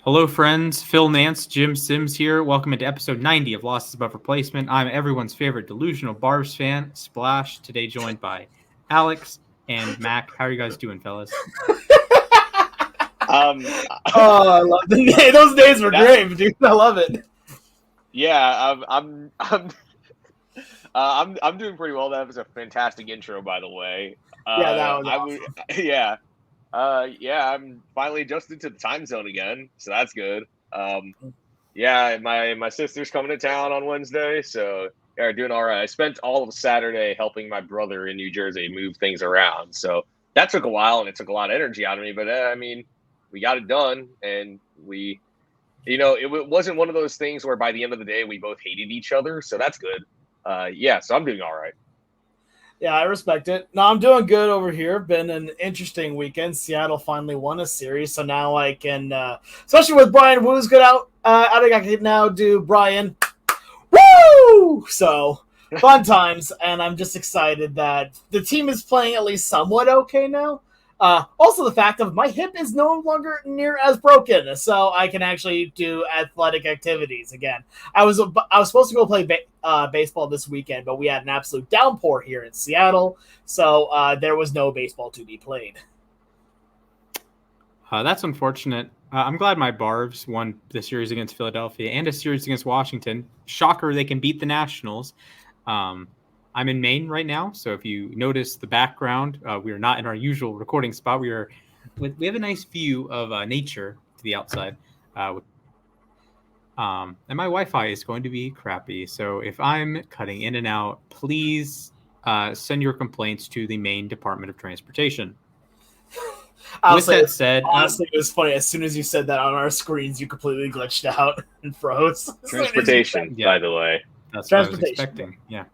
Hello, friends. Phil Nance, Jim Sims here. Welcome into episode 90 of Losses Above Replacement. I'm everyone's favorite delusional Barbs fan, Splash. Today joined by Alex and Mac. How are you guys doing, fellas? I love those days were great, dude. I love it. Yeah, I'm doing pretty well. That was a fantastic intro, by the way. That was awesome. I'm finally adjusted to the time zone again, so that's good. My sister's coming to town on Wednesday, so yeah, doing all right. I spent all of Saturday helping my brother in New Jersey move things around, so that took a while and it took a lot of energy out of me. But we got it done, and it wasn't one of those things where by the end of the day we both hated each other, so that's good. So I'm doing all right. Yeah, I respect it. No, I'm doing good over here. Been an interesting weekend. Seattle finally won a series, so now I can, especially with Brian Woo's good out, I think I can now do Brian Woo! So, fun times, and I'm just excited that the team is playing at least somewhat okay now. Also, the fact of my hip is no longer near as broken, so I can actually do athletic activities again. I was supposed to go play baseball this weekend, but we had an absolute downpour here in Seattle, so there was no baseball to be played. That's unfortunate. I'm glad my Barbs won the series against Philadelphia and a series against Washington. Shocker, they can beat the Nationals. I'm in Maine right now, so if you notice the background, we are not in our usual recording spot. We have a nice view of nature to the outside, and my Wi-Fi is going to be crappy. So if I'm cutting in and out, please send your complaints to the Maine Department of Transportation. With that said, honestly, it was funny. As soon as you said that on our screens, you completely glitched out and froze. Transportation, by the way. That's what I was expecting. Yeah.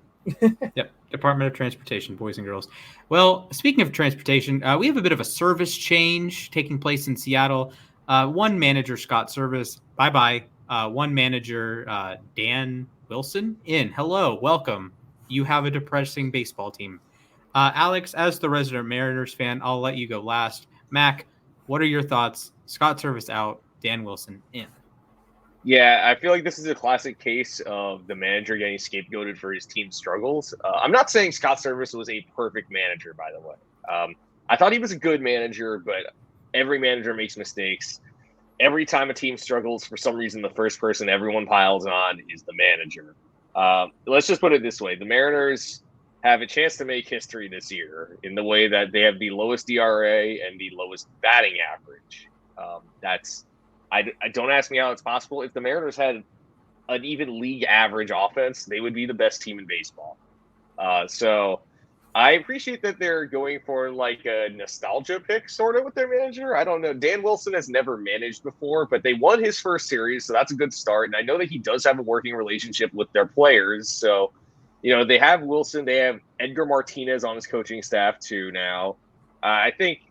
Yep, Department of Transportation, boys and girls. Well, speaking of transportation, we have a bit of a service change taking place in Seattle. One manager, Scott Servais, bye-bye. One manager, Dan Wilson, in. Hello, welcome. You have a depressing baseball team. Alex, as the resident Mariners fan, I'll let you go last. Mac, what are your thoughts? Scott Servais out, Dan Wilson in. Yeah, I feel like this is a classic case of the manager getting scapegoated for his team's struggles. I'm not saying Scott Servais was a perfect manager, by the way. I thought he was a good manager, but every manager makes mistakes. Every time a team struggles, for some reason, the first person everyone piles on is the manager. Let's just put it this way. The Mariners have a chance to make history this year in the way that they have the lowest ERA and the lowest batting average. I don't ask me how it's possible. If the Mariners had an even league average offense, they would be the best team in baseball. So I appreciate that they're going for like a nostalgia pick sort of with their manager. I don't know. Dan Wilson has never managed before, but they won his first series, so that's a good start. And I know that he does have a working relationship with their players. So, they have Wilson. They have Edgar Martinez on his coaching staff too now. I think,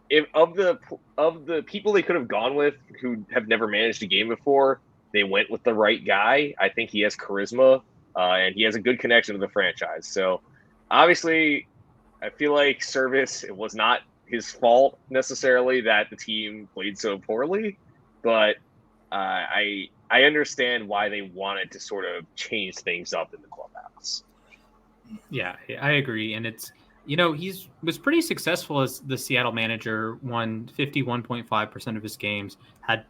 if of the people they could have gone with who have never managed a game before, they went with the right guy. I think he has charisma, and he has a good connection to the franchise. So, obviously, I feel like Servais, it was not his fault necessarily that the team played so poorly, but I understand why they wanted to sort of change things up in the clubhouse. Yeah, I agree, and it's. He was pretty successful as the Seattle manager, won 51.5% of his games, had,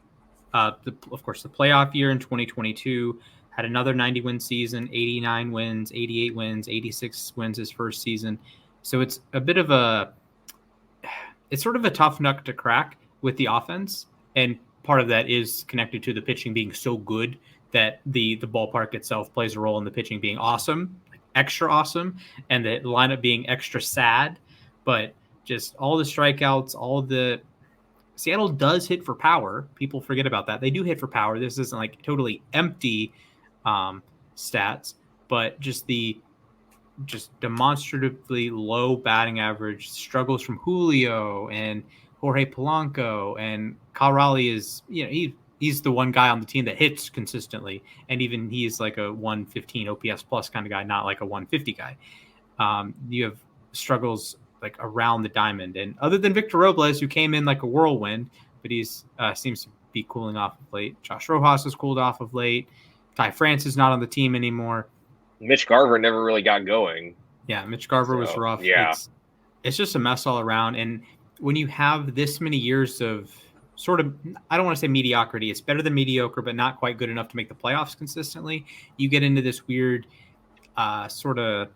of course, the playoff year in 2022, had another 90-win season, 89 wins, 88 wins, 86 wins his first season. So it's sort of a tough nut to crack with the offense, and part of that is connected to the pitching being so good that the ballpark itself plays a role in the pitching being awesome. Extra awesome, and the lineup being extra sad, but just all the strikeouts, Seattle does hit for power. People forget about that. They do hit for power. This isn't like totally empty stats, but just demonstratively low batting average, struggles from Julio and Jorge Polanco, and Kyle Raleigh is, he's the one guy on the team that hits consistently. And even he's like a 115 OPS plus kind of guy, not like a 150 guy. You have struggles like around the diamond. And other than Victor Robles, who came in like a whirlwind, Cespedes seems to be cooling off of late. Josh Rojas has cooled off of late. Ty France is not on the team anymore. Mitch Garver never really got going. Yeah, Mitch Garver was rough. Yeah. It's just a mess all around. And when you have this many years of sort of, I don't want to say mediocrity, it's better than mediocre, but not quite good enough to make the playoffs consistently, you get into this weird sort of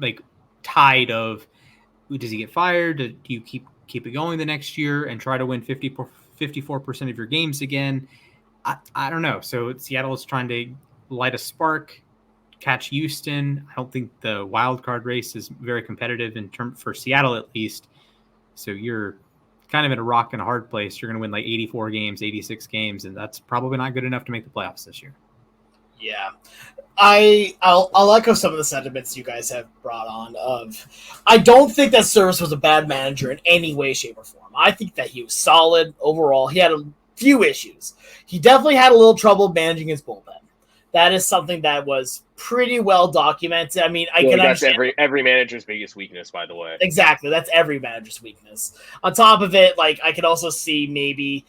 like tide of, does he get fired? Do you keep it going the next year and try to win 54% of your games again? I don't know. So Seattle is trying to light a spark, catch Houston. I don't think the wild card race is very competitive for Seattle, at least. So you're kind of in a rock and a hard place. You're going to win like 84 games, 86 games, and that's probably not good enough to make the playoffs this year. Yeah. I'll echo some of the sentiments you guys have brought on. I don't think that Servais was a bad manager in any way, shape, or form. I think that he was solid overall. He had a few issues. He definitely had a little trouble managing his bullpen. That is something that was pretty well documented. I mean, can understand. That's every manager's biggest weakness, by the way. Exactly. That's every manager's weakness. On top of it, like, I could also see maybe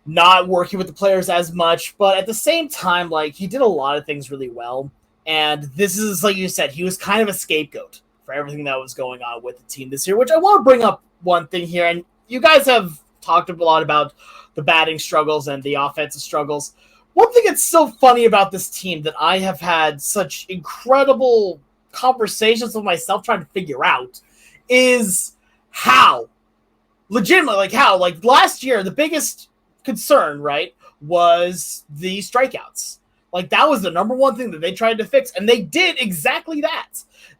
not working with the players as much, but at the same time, like, he did a lot of things really well. And this is, like you said, he was kind of a scapegoat for everything that was going on with the team this year, which I want to bring up one thing here. And you guys have talked a lot about the batting struggles and the offensive struggles. One thing that's so funny about this team that I have had such incredible conversations with myself trying to figure out is how. Legitimately, like how. Like last year, the biggest concern, right, was the strikeouts. Like that was the number one thing that they tried to fix, and they did exactly that.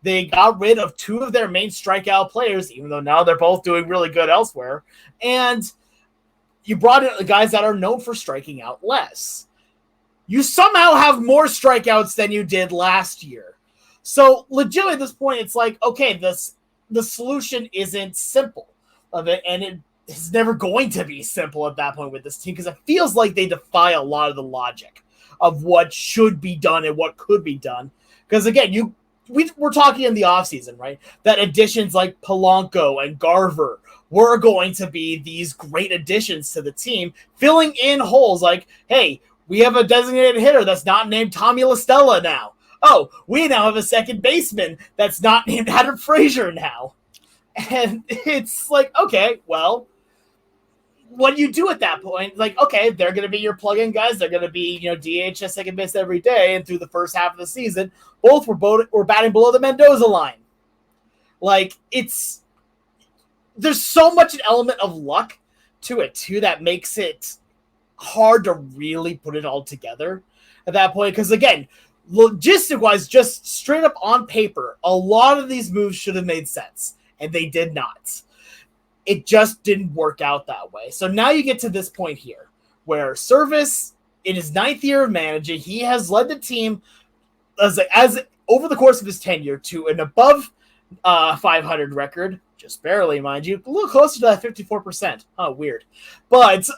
They got rid of two of their main strikeout players, even though now they're both doing really good elsewhere, and you brought in guys that are known for striking out less. You somehow have more strikeouts than you did last year. So legitimately at this point, it's like, okay, the solution isn't simple of it, and it is never going to be simple at that point with this team because it feels like they defy a lot of the logic of what should be done and what could be done. Because again, we're talking in the offseason, right? That additions like Polanco and Garver were going to be these great additions to the team, filling in holes like, hey, we have a designated hitter that's not named Tommy LaStella now. Oh, we now have a second baseman that's not named Adam Frazier now. And it's like, okay, well, what do you do at that point? Like, okay, they're going to be your plug-in guys. They're going to be, DH at second base every day. And through the first half of the season, both were batting below the Mendoza line. Like, there's so much an element of luck to it, too, that makes it hard to really put it all together at that point. Because, again, logistic-wise, just straight up on paper, a lot of these moves should have made sense. And they did not. It just didn't work out that way. So now you get to this point here where Servais, in his 9th year of managing, he has led the team as over the course of his tenure to an above 500 record, just barely, mind you, a little closer to that 54%. Oh, weird. But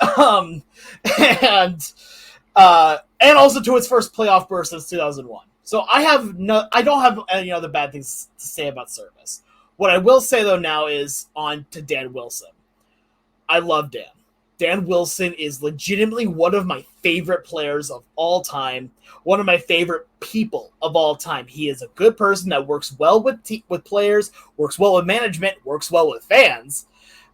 and also to its first playoff burst since 2001. So I don't have any other bad things to say about Servais. What I will say, though, now is on to Dan Wilson. I love Dan. Dan Wilson is legitimately one of my favorite players of all time, one of my favorite people of all time. He is a good person that works well with players, works well with management, works well with fans.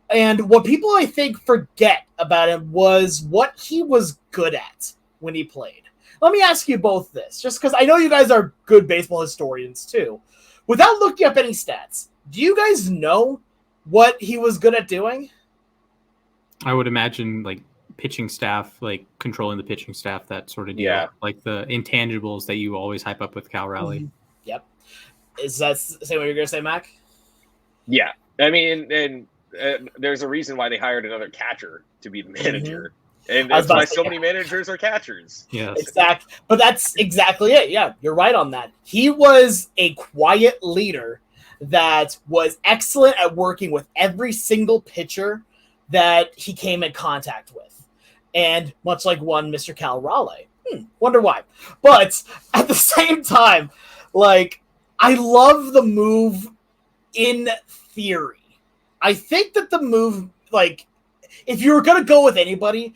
And what people, I think, forget about him was what he was good at when he played. Let me ask you both this, just because I know you guys are good baseball historians, too. Without looking up any stats, do you guys know what he was good at doing? I would imagine like pitching staff, like controlling the pitching staff, that sort of deal. Yeah. Like the intangibles that you always hype up with Cal Raleigh. Mm-hmm. Yep. Is that the same what you're going to say, Mac? Yeah. I mean, and there's a reason why they hired another catcher to be the manager. Mm-hmm. And that's why so many managers are catchers. Yes. Exactly. But that's exactly it. Yeah, you're right on that. He was a quiet leader that was excellent at working with every single pitcher that he came in contact with. And much like one Mr. Cal Raleigh. Wonder why. But at the same time, like, I love the move in theory. I think that the move, like, if you were going to go with anybody,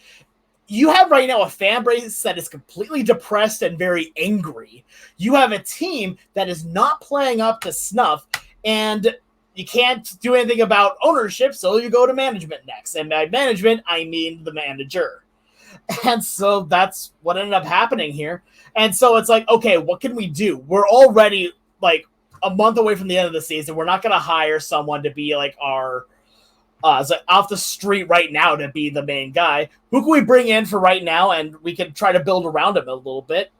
you have right now a fan base that is completely depressed and very angry. You have a team that is not playing up to snuff, and you can't do anything about ownership, so you go to management next. And by management, I mean the manager. And so that's what ended up happening here. And so it's like, okay, what can we do? We're already like a month away from the end of the season. We're not going to hire someone to be like our off the street right now to be the main guy. Who can we bring in for right now? And we can try to build around him a little bit.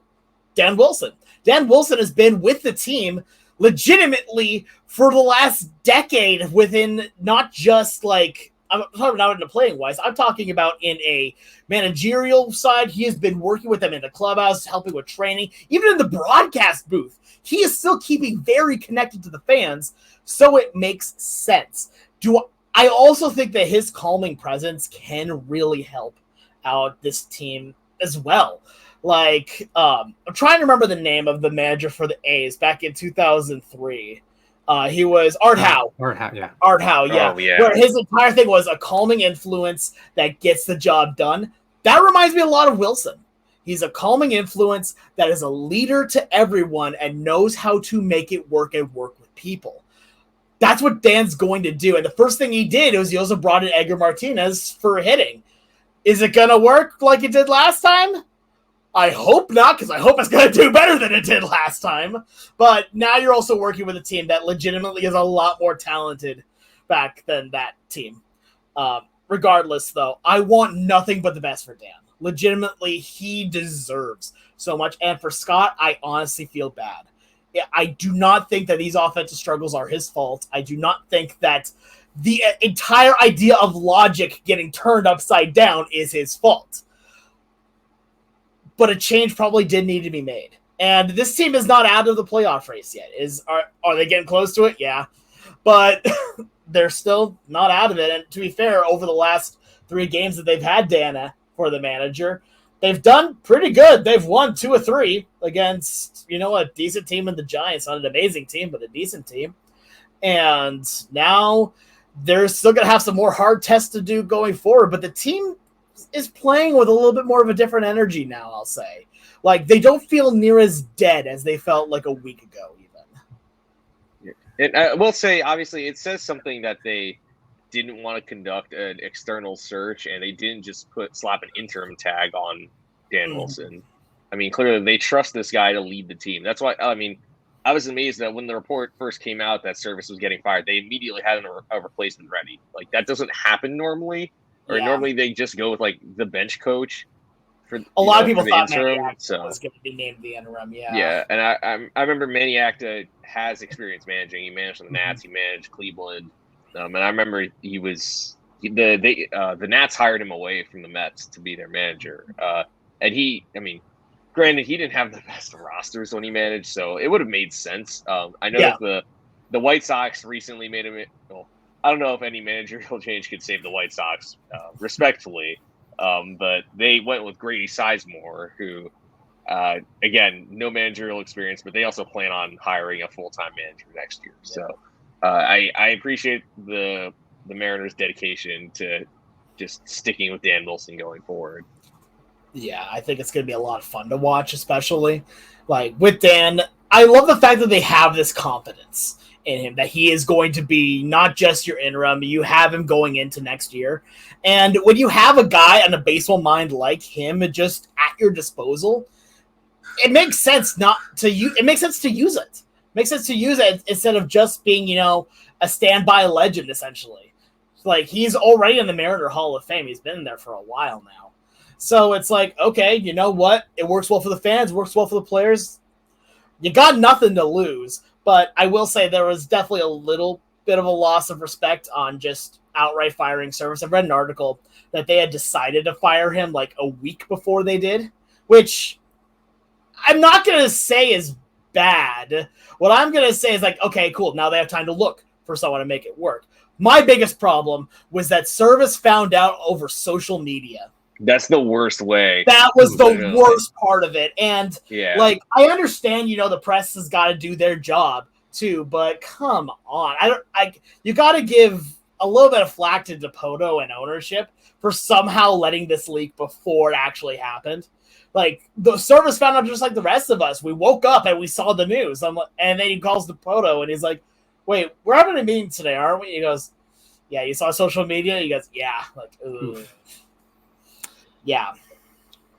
Dan Wilson. Dan Wilson has been with the team legitimately for the last decade within not just like, I'm talking about in the playing wise, I'm talking about in a managerial side. He has been working with them in the clubhouse, helping with training, even in the broadcast booth. He is still keeping very connected to the fans, so it makes sense. I also think that his calming presence can really help out this team as well. Like, I'm trying to remember the name of the manager for the A's back in 2003. He was Art Howe. Art Howe, yeah. Art Howe, yeah. Oh, yeah. Where his entire thing was a calming influence that gets the job done. That reminds me a lot of Wilson. He's a calming influence that is a leader to everyone and knows how to make it work and work with people. That's what Dan's going to do. And the first thing he did was he also brought in Edgar Martinez for hitting. Is it going to work like it did last time? I hope not, because I hope it's going to do better than it did last time. But now you're also working with a team that legitimately is a lot more talented back than that team. Regardless, though, I want nothing but the best for Dan. Legitimately, he deserves so much. And for Scott, I honestly feel bad. I do not think that these offensive struggles are his fault. I do not think that the entire idea of logic getting turned upside down is his fault. But a change probably did need to be made. And this team is not out of the playoff race yet. Are they getting close to it? Yeah. But they're still not out of it. And to be fair, over the last 3 games that they've had Dana for the manager, they've done pretty good. They've won 2 or 3 against, a decent team in the Giants. Not an amazing team, but a decent team. And now they're still going to have some more hard tests to do going forward. But the team is playing with a little bit more of a different energy now, I'll say. Like, they don't feel near as dead as they felt like a week ago, even. And I will say, obviously, it says something that they didn't want to conduct an external search, and they didn't just slap an interim tag on Dan Wilson. I mean, clearly they trust this guy to lead the team. That's why, I was amazed that when the report first came out that Servais was getting fired, they immediately had a replacement ready. Like, that doesn't happen normally. Or normally they just go with, like, the bench coach. For a lot of people thought Maniac was going to be named the interim, yeah. Yeah, and I remember Maniac has experience managing. He managed the Nats. He managed Cleveland. And I remember the Nats hired him away from the Mets to be their manager. And granted, he didn't have the best rosters when he managed, so it would have made sense. I know that the White Sox recently made him. Well, I don't know if any managerial change could save the White Sox, respectfully, but they went with Grady Sizemore, who, again, no managerial experience, but they also plan on hiring a full-time manager next year. So I appreciate the Mariners' dedication to just sticking with Dan Wilson going forward. Yeah, I think it's going to be a lot of fun to watch, especially like with Dan. I love the fact that they have this confidence in him, that he is going to be not just your interim, you have him going into next year. And when you have a guy on a baseball mind like him just at your disposal, it makes sense it makes sense to use it. It makes sense to use it instead of just being, a standby legend, essentially. Like, he's already in the Mariner Hall of Fame. He's been in there for a while now. So it's like, okay, you know what? It works well for the fans, works well for the players. You got nothing to lose. But I will say there was definitely a little bit of a loss of respect on just outright firing Servais. I've read an article that they had decided to fire him like a week before they did, which I'm not going to say is bad. What I'm going to say is like, okay, cool. Now they have time to look for someone to make it work. My biggest problem was that Servais found out over social media. That's the worst way. That was the worst part of it. And I understand, the press has got to do their job too, but come on. You got to give a little bit of flack to Dipoto and ownership for somehow letting this leak before it actually happened. Like, the Servais found out just like the rest of us. We woke up and we saw the news. And then he calls Dipoto and he's like, wait, we're having a meeting today, aren't we? He goes, yeah, you saw social media? He goes, yeah. Like, ugh. Yeah.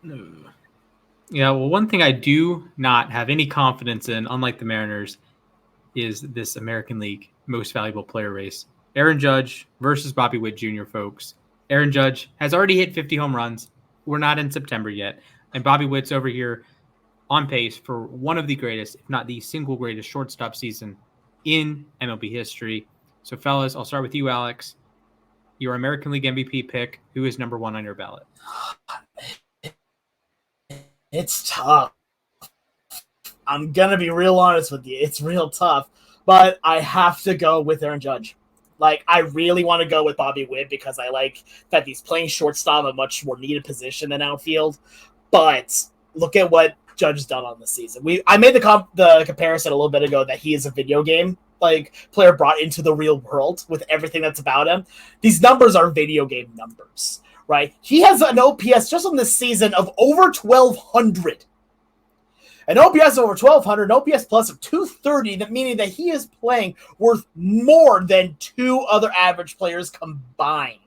Yeah, well, one thing I do not have any confidence in, unlike the Mariners, is this American League most valuable player race. Aaron Judge versus Bobby Witt Jr., folks. Aaron Judge has already hit 50 home runs. We're not in September yet. And Bobby Witt's over here on pace for one of the greatest, if not the single greatest shortstop season in MLB history. So, fellas, I'll start with you, Alex. Your American League MVP pick. Who is number one on your ballot? It's tough. I'm going to be real honest with you. It's real tough. But I have to go with Aaron Judge. Like, I really want to go with Bobby Witt because I like that he's playing shortstop, a much more needed position than outfield. But look at what Judge has done on this season. I made the comparison a little bit ago that he is a video game player brought into the real world with everything that's about him. These numbers are video game numbers, right? He has an OPS just on this season of over 1,200. An OPS over 1,200, an OPS plus of 230, meaning that he is playing worth more than two other average players combined.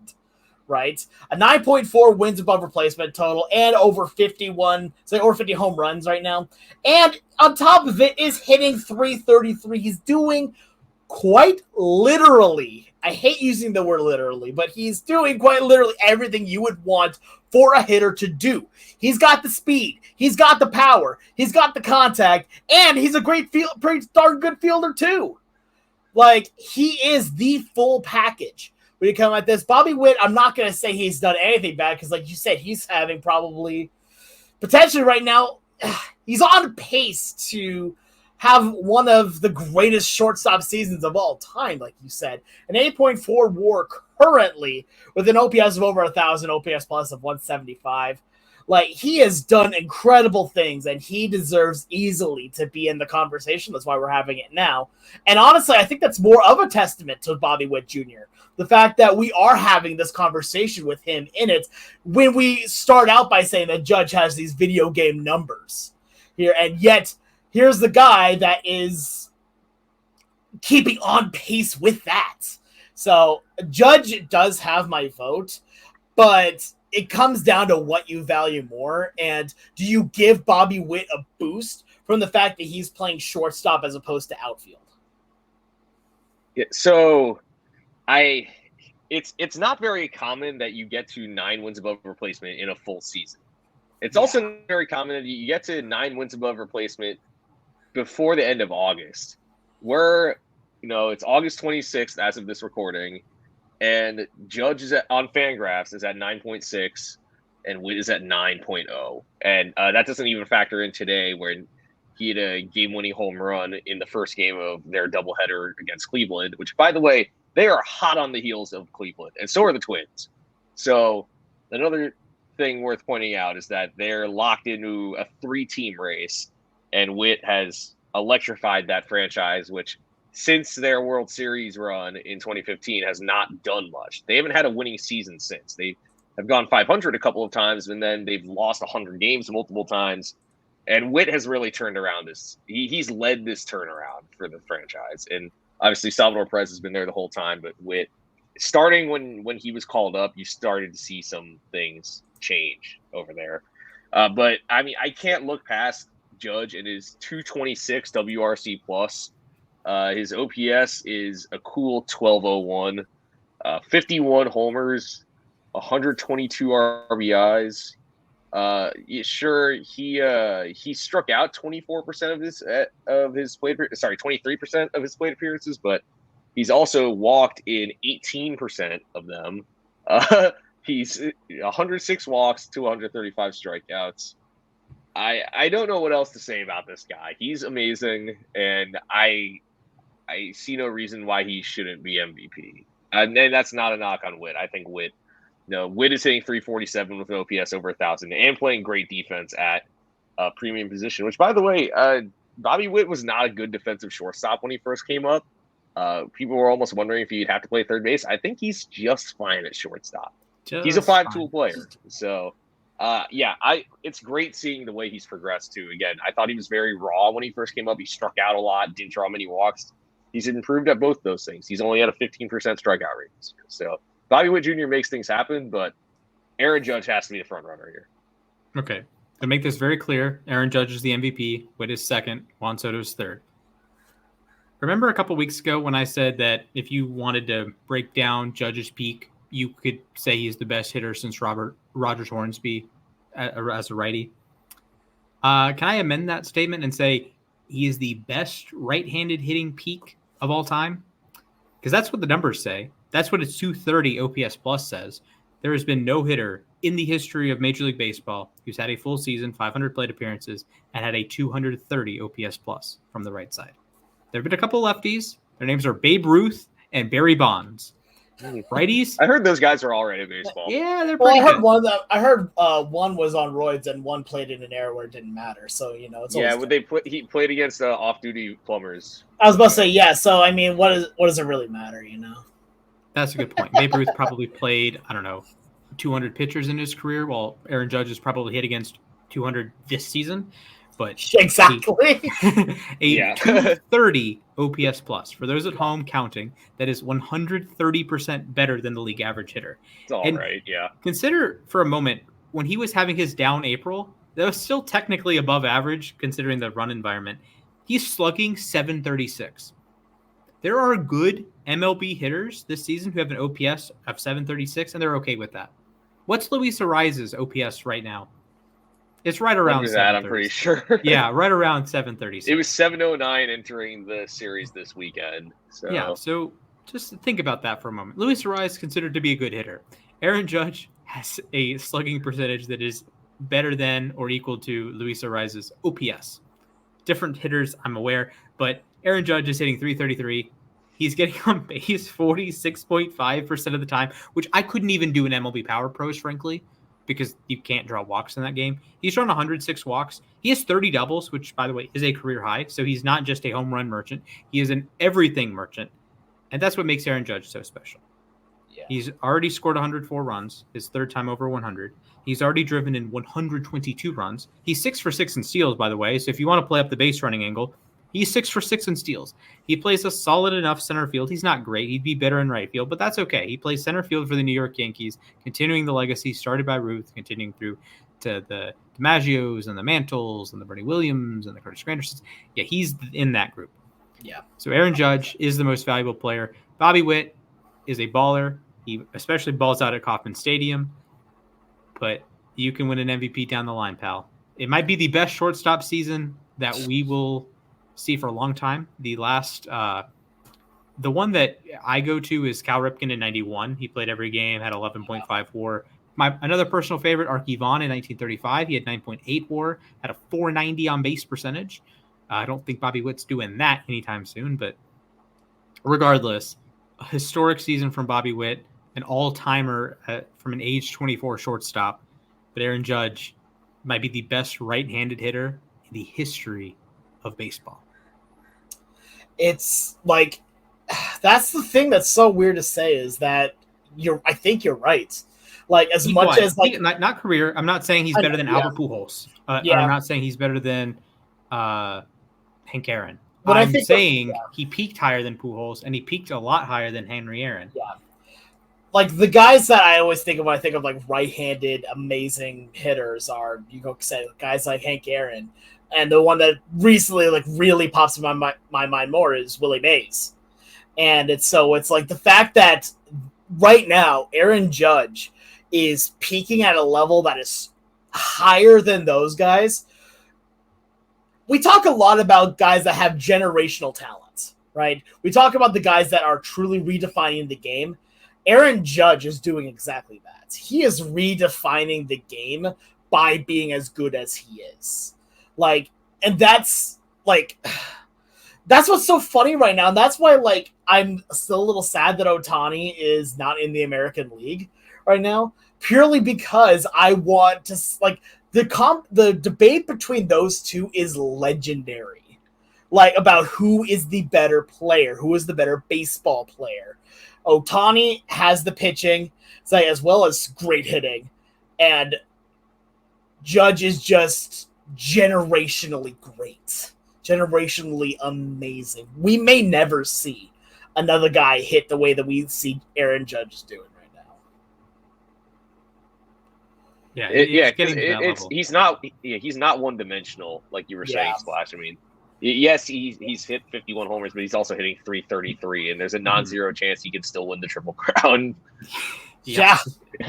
Right, a 9.4 wins above replacement total, and over 50 home runs right now. And on top of it is hitting 333. He's doing quite literally, I hate using the word literally, but he's doing quite literally everything you would want for a hitter to do. He's got the speed, he's got the power, he's got the contact, and he's a pretty darn good fielder too. Like, he is the full package. When you come at this, Bobby Witt, I'm not going to say he's done anything bad because, like you said, he's having potentially right now, he's on pace to have one of the greatest shortstop seasons of all time, like you said. An 8.4 WAR currently with an OPS of over 1,000, OPS plus of 175. Like, he has done incredible things, and he deserves easily to be in the conversation. That's why we're having it now. And honestly, I think that's more of a testament to Bobby Witt Jr. The fact that we are having this conversation with him in it when we start out by saying that Judge has these video game numbers here, and yet here's the guy that is keeping on pace with that. So Judge does have my vote, but it comes down to what you value more. And do you give Bobby Witt a boost from the fact that he's playing shortstop as opposed to outfield? Yeah, so it's not very common that you get to 9 wins above replacement in a full season. It's also very common that you get to 9 wins above replacement before the end of August. It's August 26th as of this recording, and Judge is on Fangraphs is at 9.6, and Witt is at 9.0. And that doesn't even factor in today where he had a game-winning home run in the first game of their doubleheader against Cleveland, which, by the way, they are hot on the heels of Cleveland, and so are the Twins. So another thing worth pointing out is that they're locked into a 3-team race, and Witt has electrified that franchise, which since their World Series run in 2015 has not done much. They haven't had a winning season since. They have gone 500 a couple of times, and then they've lost 100 games multiple times. And Witt has really turned around this. He's led this turnaround for the franchise. And obviously Salvador Perez has been there the whole time, but Witt, starting when he was called up, you started to see some things change over there. But I mean, I can't look past Judge and his 226 WRC plus. His OPS is a cool 1201, 51 homers, 122 RBIs. He struck out 24% of his plate. Sorry, 23% of his plate appearances, but he's also walked in 18% of them. He's 106 walks to 135 strikeouts. I don't know what else to say about this guy. He's amazing, and I see no reason why he shouldn't be MVP. And that's not a knock on Witt. I think Witt is hitting 347 with an OPS over 1,000 and playing great defense at a premium position, which, by the way, Bobby Witt was not a good defensive shortstop when he first came up. People were almost wondering if he'd have to play third base. I think he's just fine at shortstop. He's a Just five-tool fine. player. So, it's great seeing the way he's progressed too. Again, I thought he was very raw when he first came up. He struck out a lot, didn't draw many walks. He's improved at both those things. He's only at a 15% strikeout rate this year. So Bobby Witt Jr. makes things happen, but Aaron Judge has to be the front runner here. Okay. To make this very clear, Aaron Judge is the MVP, Witt is second, Juan Soto is third. Remember a couple weeks ago when I said that if you wanted to break down Judge's peak, you could say he's the best hitter since Rogers Hornsby as a righty? Can I amend that statement and say he is the best right-handed hitting peak of all time? Because that's what the numbers say. That's what its 230 OPS plus says. There has been no hitter in the history of Major League Baseball who's had a full season, 500 plate appearances, and had a 230 OPS plus from the right side. There have been a couple lefties. Their names are Babe Ruth and Barry Bonds. Righties? I heard those guys are already in baseball. Yeah, they're Well, pretty I heard good. one was on roids and one played in an era where it didn't matter. So it's always He played against off-duty plumbers. I was about to say So I mean, what does it really matter? That's a good point. Babe Ruth probably played, 200 pitchers in his career, while Aaron Judge has probably hit against 200 this season. But Exactly. a 230 OPS plus. For those at home counting, that is 130% better than the league average hitter. It's all right, yeah. Consider for a moment, when he was having his down April, that was still technically above average considering the run environment. He's slugging 736. There are good MLB hitters this season who have an OPS of 736, and they're okay with that. What's Luis Ariza's OPS right now? It's right around that, I'm pretty sure. Yeah, right around 736. It was 709 entering the series this weekend. So. Yeah, so just think about that for a moment. Luis Ariza is considered to be a good hitter. Aaron Judge has a slugging percentage that is better than or equal to Luis Ariza's OPS. Different hitters, I'm aware, but Aaron Judge is hitting 333. He's getting on base 46.5% of the time, which I couldn't even do in MLB Power Pros, frankly, because you can't draw walks in that game. He's drawn 106 walks. He has 30 doubles, which, by the way, is a career high. So he's not just a home run merchant. He is an everything merchant. And that's what makes Aaron Judge so special. Yeah. He's already scored 104 runs, his third time over 100. He's already driven in 122 runs. He's 6 for 6 in steals, by the way. So if you want to play up the base running angle, he's 6 for 6 in steals. He plays a solid enough center field. He's not great. He'd be better in right field, but that's okay. He plays center field for the New York Yankees, continuing the legacy started by Ruth, continuing through to the DiMaggios and the Mantles and the Bernie Williams and the Curtis Grandersons. Yeah, he's in that group. Yeah. So Aaron Judge is the most valuable player. Bobby Witt is a baller. He especially balls out at Kauffman Stadium, but you can win an MVP down the line, pal. It might be the best shortstop season that we will see for a long time. The last, the one that I go to is Cal Ripken in 91. He played every game, had 11.5 WAR. Another personal favorite, Archie Vaughn in 1935. He had 9.8 WAR, had a 490 on base percentage. I don't think Bobby Witt's doing that anytime soon, but regardless, a historic season from Bobby Witt, an all-timer from an age 24 shortstop. But Aaron Judge might be the best right-handed hitter in the history of baseball. It's like, that's the thing that's so weird to say is that I think you're right. Like as much as like not career. I'm not saying he's better than Albert Pujols. I'm not saying he's better than Hank Aaron. But I'm saying he peaked higher than Pujols and he peaked a lot higher than Henry Aaron. Yeah. Like the guys that I always think of when I think of like right-handed amazing hitters are, you go say guys like Hank Aaron. And the one that recently like really pops in my mind more is Willie Mays. And it's like the fact that right now Aaron Judge is peaking at a level that is higher than those guys. We talk a lot about guys that have generational talents, right? We talk about the guys that are truly redefining the game. Aaron Judge is doing exactly that. He is redefining the game by being as good as he is. Like, and that's what's so funny right now. And that's why, like, I'm still a little sad that Ohtani is not in the American League right now, purely because I want to, like, the debate between those two is legendary, like about who is the better player, who is the better baseball player. Ohtani has the pitching, as well as great hitting, and Judge is just generationally great, generationally amazing. We may never see another guy hit the way that we see Aaron Judge is doing right now. Yeah, he's not one dimensional like you were saying, Splash. I mean, yes, he's hit 51 homers, but he's also hitting 333, and there's a non-zero chance he could still win the Triple Crown. Yeah.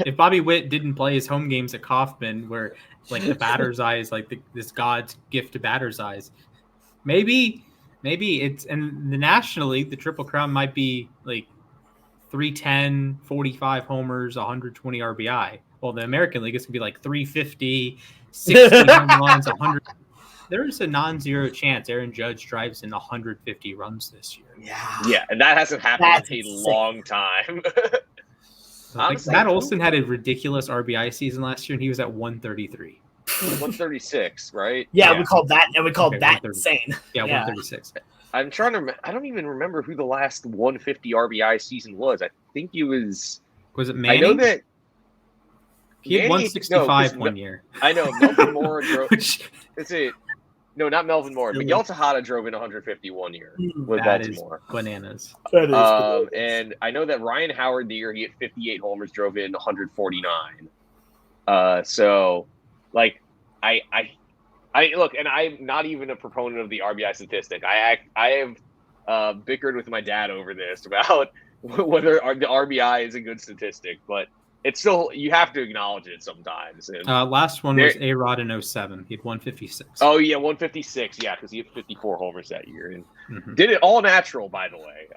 If Bobby Witt didn't play his home games at Kauffman, where like the batter's eye is like this God's gift to batter's eyes, maybe it's, and the National League, the Triple Crown might be like 310, 45 homers, 120 RBI. Well, the American League, it's going to be like 350, 60 home runs, 100. There's a non-zero chance Aaron Judge drives in 150 runs this year. Yeah, and that hasn't happened in a long time. Matt Olson had a ridiculous RBI season last year, and he was at 133. 136, right? Yeah, we called that insane. Yeah, 136. I'm trying to. I don't even remember who the last 150 RBI season was. I think he was. Was it Manning? I know that he had 165 one year. I know Melvin Moore drove. Is it? No, not Melvin Moore. Miguel Tejada drove in 150 1 year with Baltimore. Bananas. That is and I know that Ryan Howard, the year he hit 58 homers, drove in 149. So, like, I look, and I'm not even a proponent of the RBI statistic. I have bickered with my dad over this about whether the RBI is a good statistic, but it's still, you have to acknowledge it sometimes. And last one was A-Rod in 07. He had 156. Oh, yeah, 156. Yeah, because he had 54 homers that year. And did it all natural, by the way.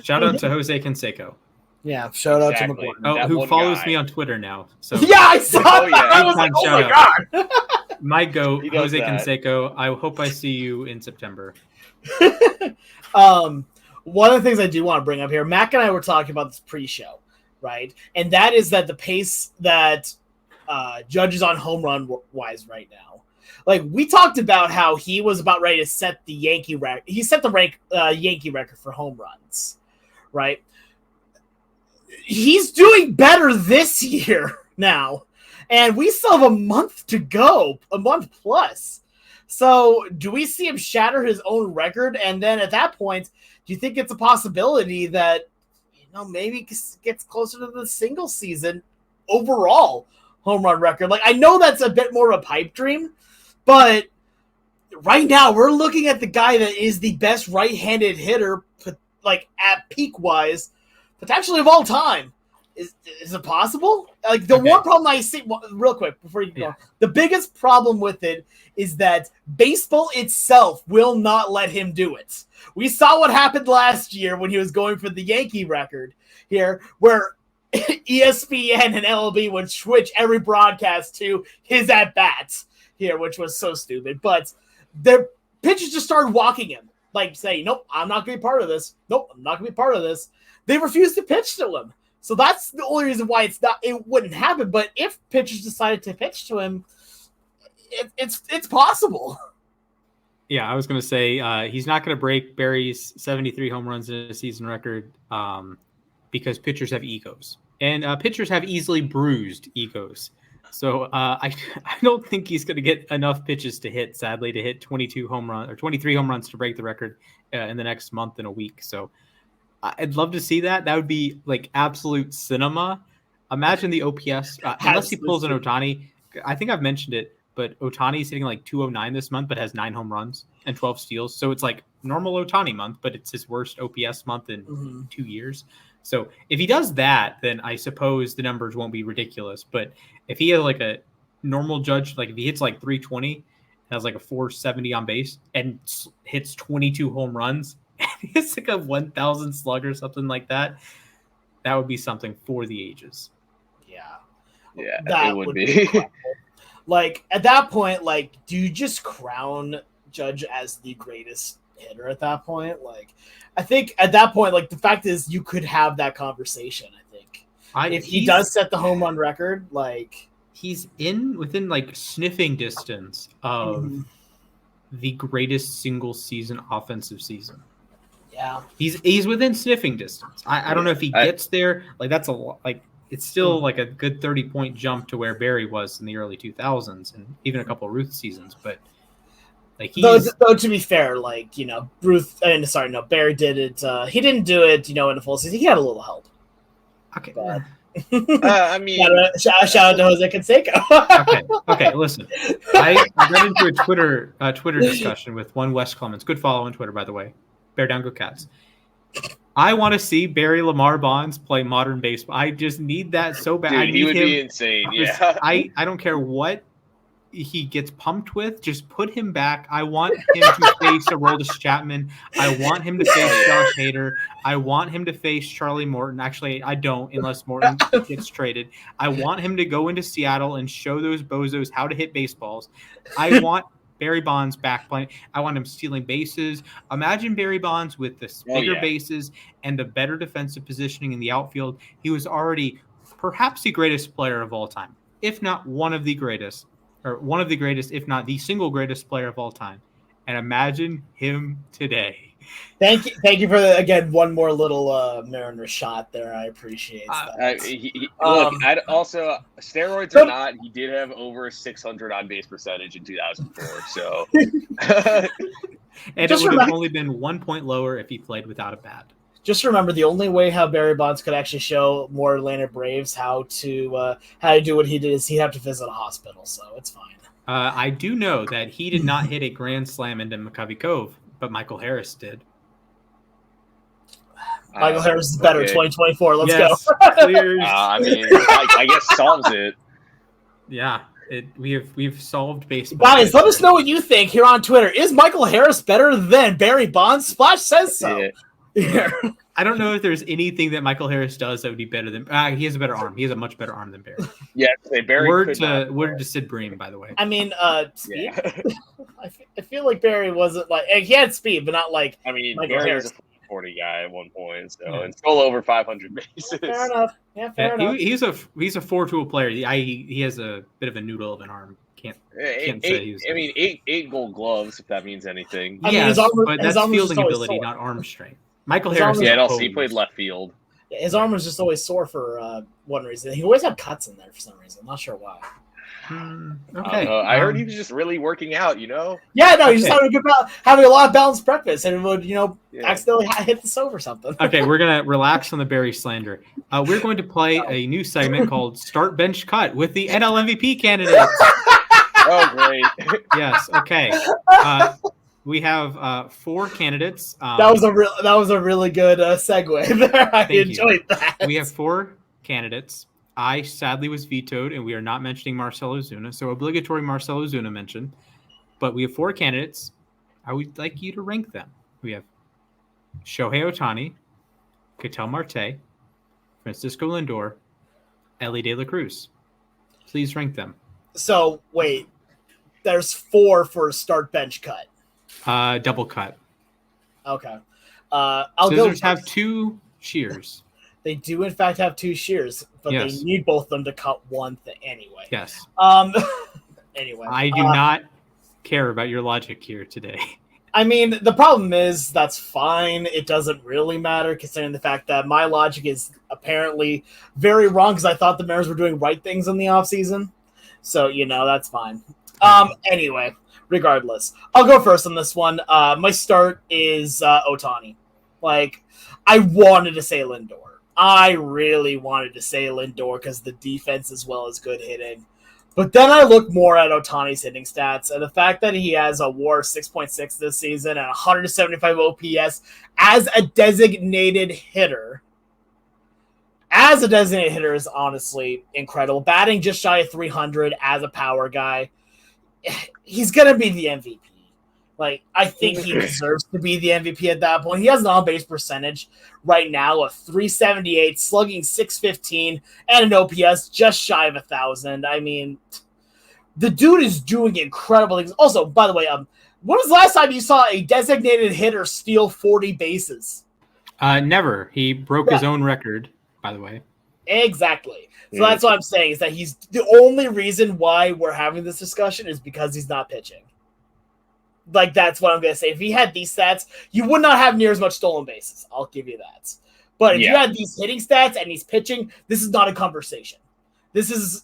Shout out to Jose Canseco. Yeah, shout out to McGuire. Who follows me on Twitter now. So yeah, I saw that. I was like, oh my God. My goat, Jose Canseco. I hope I see you in September. One of the things I do want to bring up here, Mac and I were talking about this pre-show, right? And that is that the pace that Judge is on home run wise right now. Like, we talked about how he was about ready to set the Yankee record. He set the Yankee record for home runs, right? He's doing better this year now. And we still have a month to go, a month plus. So do we see him shatter his own record? And then at that point, do you think it's a possibility that, maybe gets closer to the single season overall home run record? Like, I know that's a bit more of a pipe dream, but right now we're looking at the guy that is the best right-handed hitter, like at peak wise, potentially of all time. Is it possible? Like, the one problem I see, real quick before you go, the biggest problem with it is that baseball itself will not let him do it. We saw what happened last year when he was going for the Yankee record here, where ESPN and MLB would switch every broadcast to his at-bats here, which was so stupid. But the pitchers just started walking him, like saying, nope, I'm not going to be part of this. Nope, I'm not going to be part of this. They refused to pitch to him. So that's the only reason why it wouldn't happen. But if pitchers decided to pitch to him, it's possible. Yeah, I was going to say he's not going to break Barry's 73 home runs in a season record because pitchers have egos. And pitchers have easily bruised egos. So I don't think he's going to get enough pitches to hit, sadly, to hit 22 home runs or 23 home runs to break the record in the next month and a week. So I'd love to see that. That would be like absolute cinema. Imagine the OPS, unless he pulls an Ohtani. I think I've mentioned it, but Ohtani's hitting like 209 this month, but has 9 home runs and 12 steals. So it's like normal Ohtani month, but it's his worst OPS month in 2 years. So if he does that, then I suppose the numbers won't be ridiculous. But if he has like a normal Judge, like if he hits like 320, has like a 470 on base and hits 22 home runs, it's like a 1,000 slug or something like that. That would be something for the ages. Yeah, that it would be. Like, at that point, like, do you just crown Judge as the greatest hitter at that point? Like, I think at that point, like, the fact is you could have that conversation, I think. If he does set the home run record, like... He's within, like, sniffing distance of the greatest single season offensive season. Yeah, he's within sniffing distance. I don't know if he gets there. Like that's a lot. Like it's still like a good 30-point jump to where Barry was in the early 2000s and even a couple of Ruth seasons. But like though to be fair, like Barry did it. He didn't do it, in the full season. He had a little help. Okay. But, I mean, shout out to Jose Canseco. Okay. Listen, I got into a Twitter discussion with one Wes Clemens. Good follow on Twitter, by the way. Bear down, go Cats. I want to see Barry Lamar Bonds play modern baseball. I just need that so bad. Dude, he would be insane. Yeah. I don't care what he gets pumped with. Just put him back. I want him to face Aroldis Chapman. I want him to face Josh Hader. I want him to face Charlie Morton. Actually, I don't, unless Morton gets traded. I want him to go into Seattle and show those bozos how to hit baseballs. I want Barry Bonds back playing. I want him stealing bases. Imagine Barry Bonds with the bigger bases and the better defensive positioning in the outfield. He was already perhaps the greatest player of all time, if not one of the greatest, if not the single greatest player of all time. And imagine him today. Thank you for again one more little Mariner shot there. I appreciate that. Look, also steroids or not, he did have over 600 on base percentage in 2004. So, and it would have only been 1 point lower if he played without a bat. Just remember, the only way how Barry Bonds could actually show more Atlanta Braves how to do what he did is he'd have to visit a hospital. So it's fine. I do know that he did not hit a grand slam into McCovey Cove, but Michael Harris did. Michael Harris is better. 2024. Let's go. I mean, I guess solves it. Yeah, we've solved baseball. Guys, let us know what you think here on Twitter. Is Michael Harris better than Barry Bonds? Splash says so. Yeah. I don't know if there's anything that Michael Harris does that would be better than. He has a better arm. He has a much better arm than Barry. Yeah, Barry. Word to Sid Bream, by the way. I mean, speed. I feel like Barry wasn't like he had speed, but not like. I mean, Michael Barry Harris. was a 40 guy at one point, so and still over 500 bases. Fair enough. Yeah, fair enough. He's a 4-tool player. He has a bit of a noodle of an arm. Can't say he's. I mean, eight Gold Gloves, if that means anything. Yes, but that's fielding ability, not arm strength. Michael Harris. Yeah, and also he played left field. Yeah, his arm was just always sore for one reason. He always had cuts in there for some reason. I'm not sure why. Okay. I heard he was just really working out, Yeah, no, he's just having a lot of balanced breakfast, and it would, accidentally hit the stove or something. Okay, we're gonna relax on the Barry slander. We're going to play a new segment called "Start Bench Cut" with the NL MVP candidates. Oh, great! Yes. Okay. We have 4 candidates. That was a really good segue there. I enjoyed that. We have 4 candidates. I sadly was vetoed, and we are not mentioning Marcell Ozuna, so obligatory Marcell Ozuna mention. But we have 4 candidates. I would like you to rank them. We have Shohei Ohtani, Ketel Marte, Francisco Lindor, Ellie De La Cruz. Please rank them. So, wait. There's 4 for start bench cut. Double cut. Okay. Scissors have 2 shears. They do, in fact, have 2 shears, but they need both of them to cut one thing anyway. Yes. Anyway. I do not care about your logic here today. I mean, the problem is that's fine. It doesn't really matter, considering the fact that my logic is apparently very wrong because I thought the Mariners were doing right things in the offseason. So, that's fine. Anyway, regardless. I'll go first on this one. My start is Ohtani. Like, I wanted to say Lindor. I really wanted to say Lindor because the defense as well as good hitting. But then I look more at Ohtani's hitting stats, and the fact that he has a WAR 6.6 this season and 175 OPS as a designated hitter. As a designated hitter is honestly incredible. Batting just shy of 300 as a power guy. He's going to be the MVP. Like, I think he deserves to be the MVP at that point. He has an on-base percentage right now of 378, slugging 615, and an OPS just shy of 1,000. I mean, the dude is doing incredible things. Also, by the way, when was the last time you saw a designated hitter steal 40 bases? Never. He broke his own record, by the way. Exactly. So that's what I'm saying, is that he's the only reason why we're having this discussion is because he's not pitching. Like, that's what I'm going to say. If he had these stats, you would not have near as much stolen bases. I'll give you that. But if you had these hitting stats and he's pitching, this is not a conversation.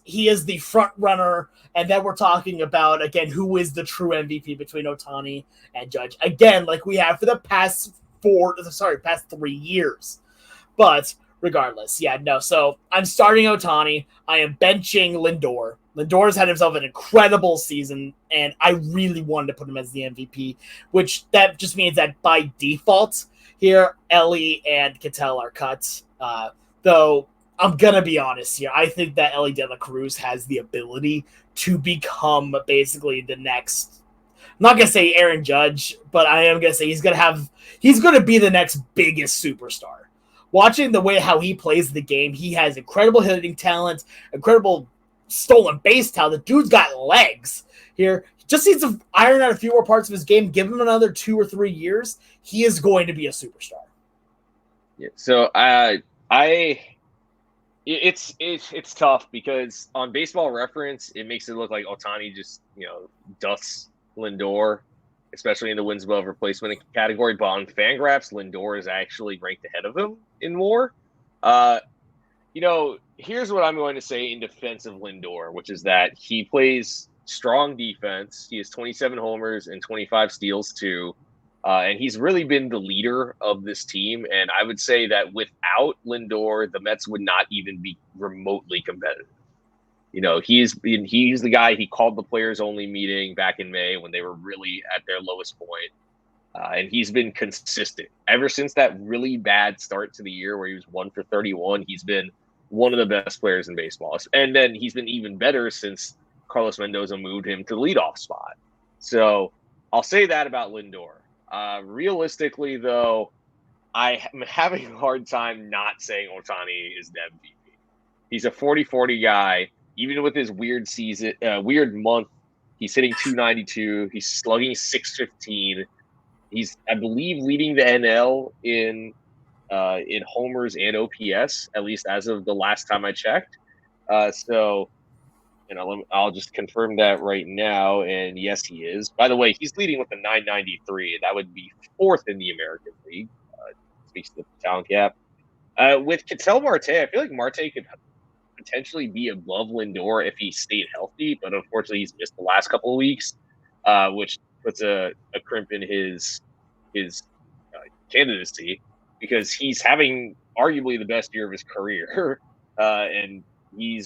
He is the front runner, and then we're talking about, again, who is the true MVP between Ohtani and Judge. Again, like we have for the past 3 years. But regardless, so I'm starting Ohtani. I am benching Lindor. Lindor's had himself an incredible season, and I really wanted to put him as the MVP, which that just means that by default here, Ellie and Ketel are cut. Though I'm going to be honest here. I think that Ellie De La Cruz has the ability to become basically the next, I'm not going to say Aaron Judge, but I am going to say he's going to be the next biggest superstar. Watching the way how he plays the game, he has incredible hitting talent, incredible stolen base talent. The dude's got legs here. He just needs to iron out a few more parts of his game. Give him another 2 or 3 years. He is going to be a superstar. Yeah. So it's tough because on Baseball Reference, it makes it look like Ohtani just, dusts Lindor, especially in the wins above replacement category. But on Fangraphs, Lindor is actually ranked ahead of him in WAR. Here's what I'm going to say in defense of Lindor, which is that he plays strong defense. He has 27 homers and 25 steals too. And he's really been the leader of this team. And I would say that without Lindor, the Mets would not even be remotely competitive. He's the guy. He called the players only meeting back in May when they were really at their lowest point. And he's been consistent ever since that really bad start to the year where he was 1 for 31. He's been one of the best players in baseball. And then he's been even better since Carlos Mendoza moved him to the leadoff spot. So I'll say that about Lindor. Realistically, though, I am having a hard time not saying Ohtani is the MVP. He's a 40-40 guy. Even with his weird month, he's hitting 292. He's slugging 615. He's, I believe, leading the NL in homers and OPS, at least as of the last time I checked. So I'll just confirm that right now. And yes, he is. By the way, he's leading with a 993, and that would be 4th in the American League. Speaks to the talent gap. With Ketel Marte, I feel like Marte could potentially be above Lindor if he stayed healthy, but unfortunately he's missed the last couple of weeks, which puts a crimp in his candidacy because he's having arguably the best year of his career. And he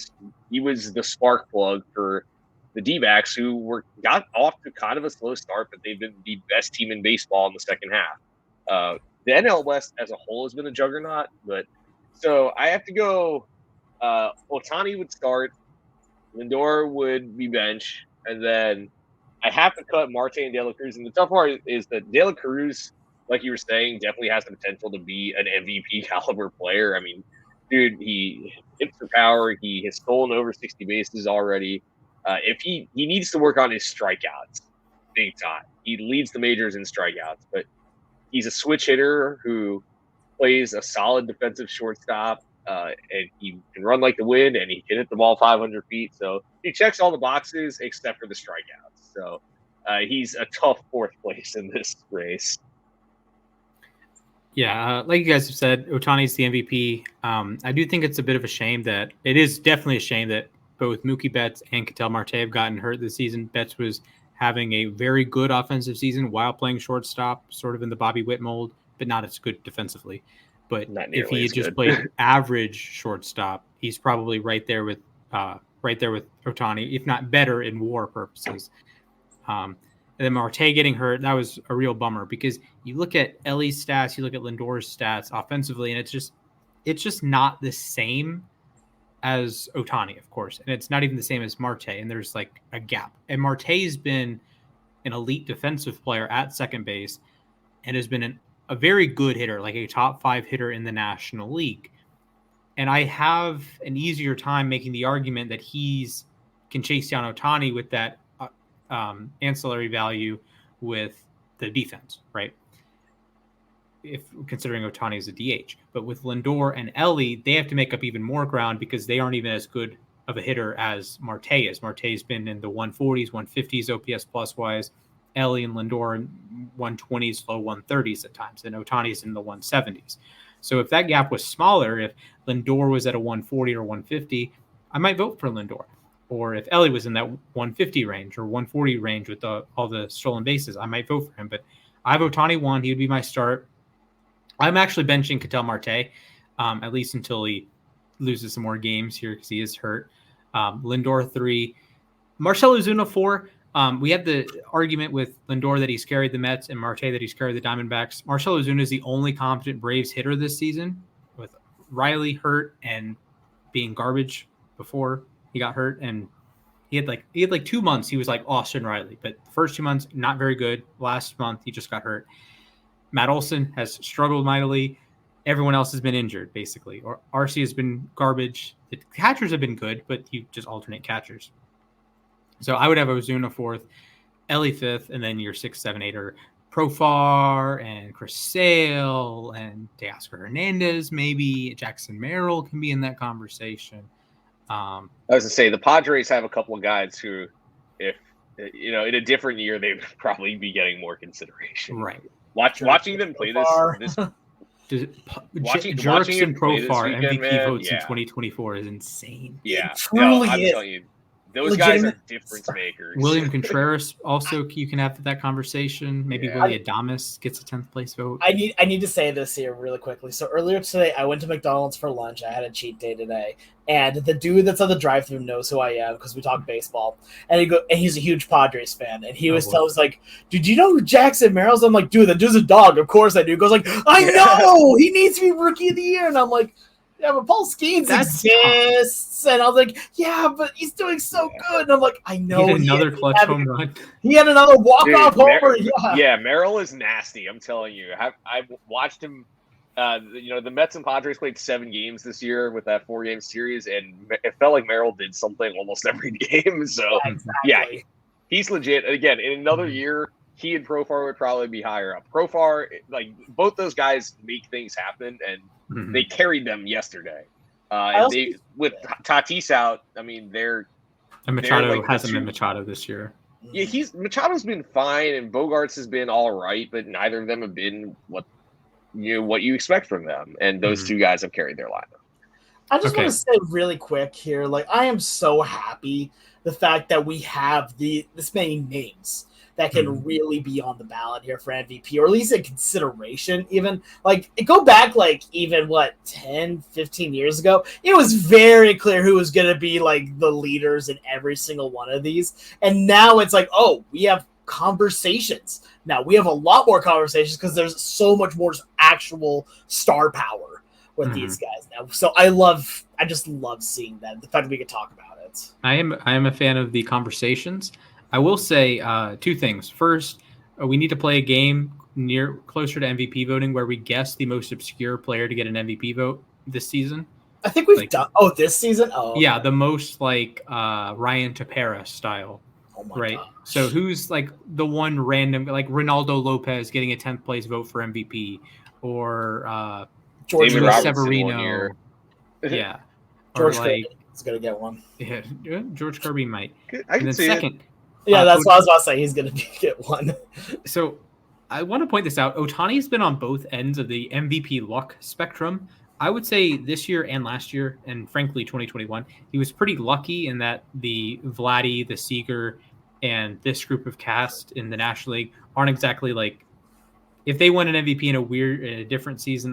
was the spark plug for the D-backs who got off to kind of a slow start, but they've been the best team in baseball in the second half. The NL West as a whole has been a juggernaut, but so I have to go. Ohtani would start, Lindor would be bench, and then I have to cut Marte and De La Cruz. And the tough part is that De La Cruz, like you were saying, definitely has the potential to be an MVP caliber player. I mean, dude, he hits for power. He has stolen over 60 bases already. If he needs to work on his strikeouts big time. He leads the majors in strikeouts, but he's a switch hitter who plays a solid defensive shortstop. And he can run like the wind, and he can hit the ball 500 feet. So he checks all the boxes except for the strikeouts. So he's a tough 4th place in this race. Yeah, like you guys have said, Ohtani's the MVP. I do think it's a bit of a shame that it is definitely a shame that both Mookie Betts and Ketel Marte have gotten hurt this season. Betts was having a very good offensive season while playing shortstop, sort of in the Bobby Witt mold, but not as good defensively. But if he had just played average shortstop, he's probably right there with Ohtani, if not better in WAR purposes. And then Marte getting hurt, that was a real bummer because you look at Ellie's stats, you look at Lindor's stats offensively, and it's just not the same as Ohtani, of course, and it's not even the same as Marte. And there's like a gap. And Marte's been an elite defensive player at second base, and has been a very good hitter, like a top 5 hitter in the National League. And I have an easier time making the argument that can chase down Ohtani with that ancillary value with the defense, right? If considering Ohtani is a DH. But with Lindor and Ellie, they have to make up even more ground because they aren't even as good of a hitter as Marte is. Marte's been in the 140s, 150s OPS plus wise, Ellie and Lindor in 120s, low 130s at times, and Ohtani's in the 170s. So if that gap was smaller, if Lindor was at a 140 or 150, I might vote for Lindor. Or if Ellie was in that 150 range or 140 range with all the stolen bases, I might vote for him. But I have Ohtani 1. He would be my start. I'm actually benching Ketel Marte, at least until he loses some more games here because he is hurt. Lindor 3. Marcell Ozuna 4. We had the argument with Lindor that he's carried the Mets and Marte that he's carried the Diamondbacks. Marcell Ozuna is the only competent Braves hitter this season, with Riley hurt and being garbage before he got hurt. And he had like 2 months. He was like Austin Riley, but the first 2 months, not very good. Last month, he just got hurt. Matt Olson has struggled mightily. Everyone else has been injured, basically. Or RC has been garbage. The catchers have been good, but you just alternate catchers. So I would have Ozuna 4th, Ellie 5th, and then your 6, 7, 8 are Profar and Chris Sale and Teoscar Hernandez. Maybe Jackson Merrill can be in that conversation. I was to say the Padres have a couple of guys who, if in a different year, they would probably be getting more consideration. Right. Watching them play this watching Jurickson Profar weekend, MVP votes in 2024 is insane. Yeah, truly I'm is. telling you, those guys are difference makers. William Contreras also, you can have that conversation. Maybe Willie Adames gets a 10th place vote. I need to say this here really quickly. So earlier today, I went to McDonald's for lunch. I had a cheat day today, and the dude that's on the drive-thru knows who I am because we talk baseball. And he's a huge Padres fan, and he was telling us like, "Dude, you know who Jackson Merrill's?" I'm like, "Dude, that dude's a dog." Of course I do. He goes like, "I know he needs to be Rookie of the Year," and I'm like, "Yeah, but Paul Skeens exists." And I was like, "Yeah, but he's doing so good." And I'm like, "I know." He had another clutch home run. He had another walk-off homer. Merrill is nasty. I'm telling you. I've watched him. The Mets and Padres played 7 games this year with that 4-game series, and it felt like Merrill did something almost every game. So, he's legit. Again, in another year, he and Profar would probably be higher up. Profar, like, both those guys make things happen, and they carried them yesterday. With Tatis out, I mean, and Machado hasn't been Machado this year. Yeah, Machado's been fine, and Bogarts has been all right, but neither of them have been what you expect from them. And those two guys have carried their lineup. I just want to say really quick here, like, I am so happy the fact that we have this many names that can really be on the ballot here for MVP, or at least a consideration. Even like go back like even 10, 15 years ago, it was very clear who was going to be like the leaders in every single one of these. And now it's like, oh, we have conversations. Now we have a lot more conversations because there's so much more actual star power with these guys now. So I just love seeing that. The fact that we could talk about it. I am a fan of the conversations. I will say 2 things. First, we need to play a game closer to MVP voting where we guess the most obscure player to get an MVP vote this season. I think we've done. Oh, this season? Oh, yeah, the most like Ryan Tepera style. Oh my right. gosh. So who's like the one random, like Ronaldo Lopez getting a 10th place vote for MVP, or George Severino? Yeah, George Kirby is gonna get one. Yeah, George Kirby might. I can see second. it. Yeah, that's what I was about to say. He's going to get one. So I want to point this out. Ohtani's been on both ends of the MVP luck spectrum. I would say this year and last year, and frankly 2021, he was pretty lucky in that the Vladdy, the Seager, and this group of cast in the National League aren't exactly like, if they won an MVP in a different season,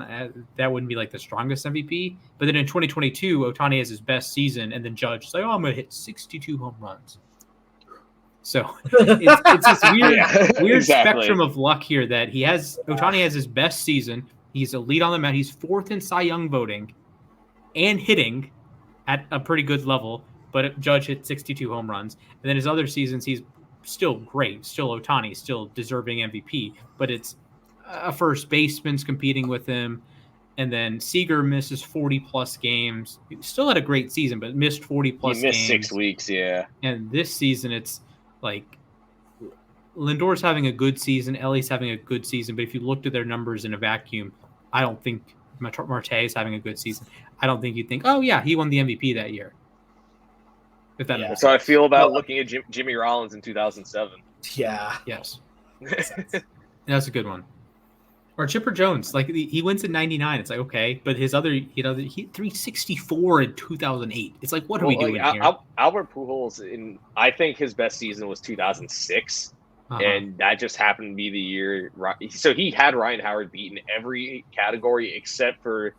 that wouldn't be like the strongest MVP. But then in 2022, Ohtani has his best season, and then Judge is like, I'm going to hit 62 home runs. So it's this weird spectrum of luck here that Ohtani has his best season. He's a lead on the mound. He's 4th in Cy Young voting and hitting at a pretty good level, but Judge hit 62 home runs. And then his other seasons, he's still great, still Ohtani, still deserving MVP, but it's a first baseman's competing with him. And then Seager misses 40-plus games. He still had a great season, but missed 40-plus games. He missed 6 weeks, yeah. And this season, it's like Lindor's having a good season, Ellie's having a good season, but if you looked at their numbers in a vacuum, I don't think Marte is having a good season. I don't think you'd think, oh yeah, he won the MVP that year. If that That's how I feel about looking at Jimmy Rollins in 2007. Yeah. Yes. That's a good one. Or Chipper Jones, like he wins in '99. It's like okay, but his other, he 364 in 2008. It's like what are we doing here? Albert Pujols, I think his best season was 2006, and that just happened to be the year. So he had Ryan Howard beaten every category except for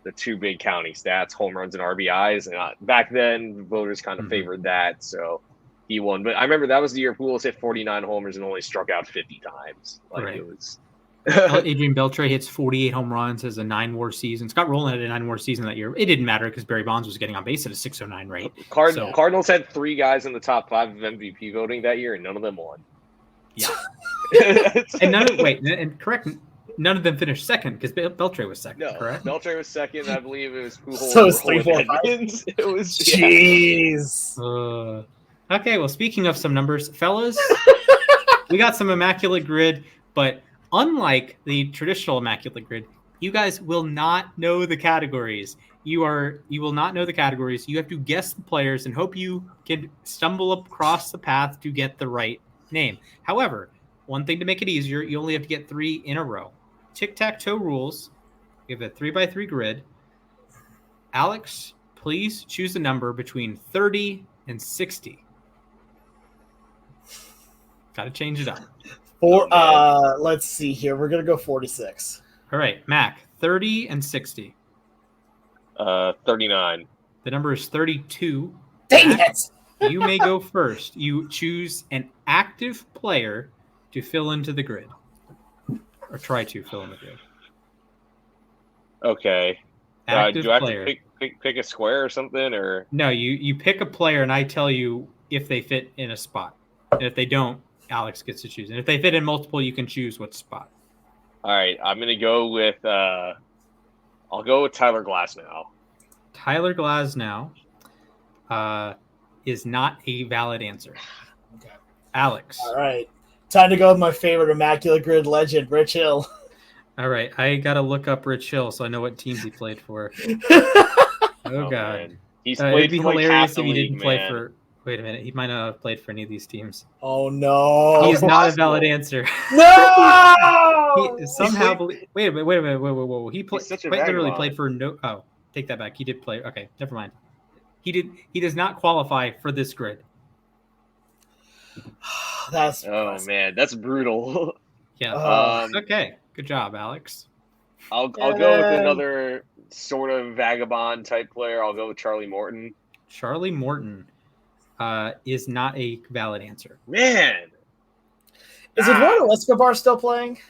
the two big counting stats, home runs and RBIs. And back then, voters kind of favored that, so he won. But I remember that was the year Pujols hit 49 homers and only struck out 50 times. Like it was. Adrian Beltre hits 48 home runs as a 9-WAR season. Scott Rowland had a 9-WAR season that year. It didn't matter because Barry Bonds was getting on base at a 609 rate. Cardinals had 3 guys in the top 5 of MVP voting that year, and none of them won. Yeah. And none of them finished second because Beltre was second, correct? Beltre was second. I believe it was Pujols. So it's 3, 4, 5. It was Jeez. Okay, well, speaking of some numbers, fellas, we got some Immaculate Grid, but unlike the traditional Immaculate Grid, you guys will not know the categories. You will not know the categories. You have to guess the players and hope you can stumble across the path to get the right name. However, one thing to make it easier, you only have to get 3 in a row. Tic-tac-toe rules. You have a 3x3 grid. Alex, please choose a number between 30 and 60. Got to change it up. Let's see here. We're gonna go 46. All right, Mac, 30 and 60. 39. The number is 32. Dang Mac, it! you may go first. You choose an active player to fill into the grid, or try to fill in the grid. Okay. Active do I have player. to pick a square or something, or No, you pick a player, and I tell you if they fit in a spot. And if they don't, Alex gets to choose. And if they fit in multiple, you can choose what spot. All right, I'm going to go with I'll go with Tyler Glasnow. Tyler Glasnow is not a valid answer. Okay. Alex. All right. Time to go with my favorite Immaculate Grid legend, Rich Hill. All right. I got to look up Rich Hill so I know what teams he played for. Oh, God. Man. He's played it'd be for hilarious half if he the didn't league, play man. for... Wait a minute. He might not have played for any of these teams. Oh, no. He is not a valid answer. No! He somehow... Wait a minute. Whoa. He literally vagabond. played for no... Oh, take that back. He did play... Okay, never mind. He does not qualify for this grid. That's man, that's brutal. Yeah. Okay. Good job, Alex. I'll go with another sort of vagabond type player. I'll go with Charlie Morton. Charlie Morton is not a valid answer. Man, Is Eduardo Escobar still playing? He's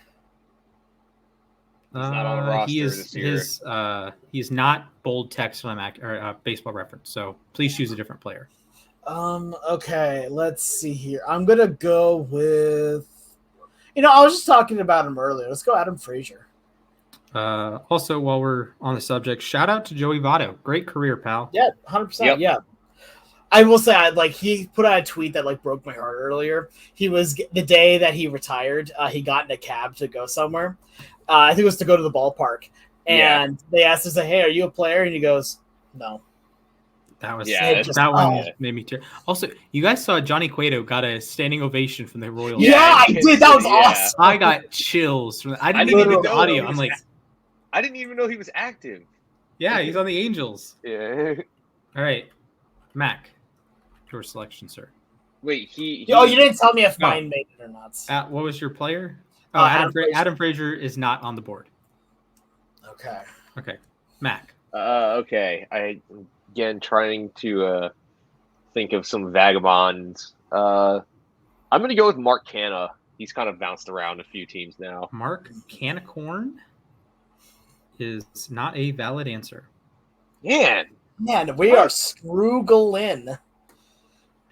not on the roster this year. He's not bold text on Baseball Reference. So please choose a different player. Okay, let's see here. I'm gonna go with. I was just talking about him earlier. Let's go Adam Frazier. Also, while we're on the subject, shout out to Joey Votto. Great career, pal. Yeah, 100%. Yep. Yeah. I will say, he put out a tweet that broke my heart earlier. He was the day that he retired. He got in a cab to go somewhere. I think it was to go to the ballpark, and they asked him, "Hey, are you a player?" And he goes, "No." That was that one made me tear. Also, you guys saw Johnny Cueto got a standing ovation from the Royals. Yeah, I did. That was awesome. I got chills from. I didn't even get the audio. I'm like, I didn't even know he was active. Yeah, he's on the Angels. Yeah. All right, Mac, your selection, sir. Wait, you didn't tell me if mine made it or not. What was your player? Oh, Adam Frazier is not on the board. Okay, Mac. Okay, again trying to think of some vagabonds. I'm going to go with Mark Canha. He's kind of bounced around a few teams now. Mark Cannacorn is not a valid answer. Man, we are struggling.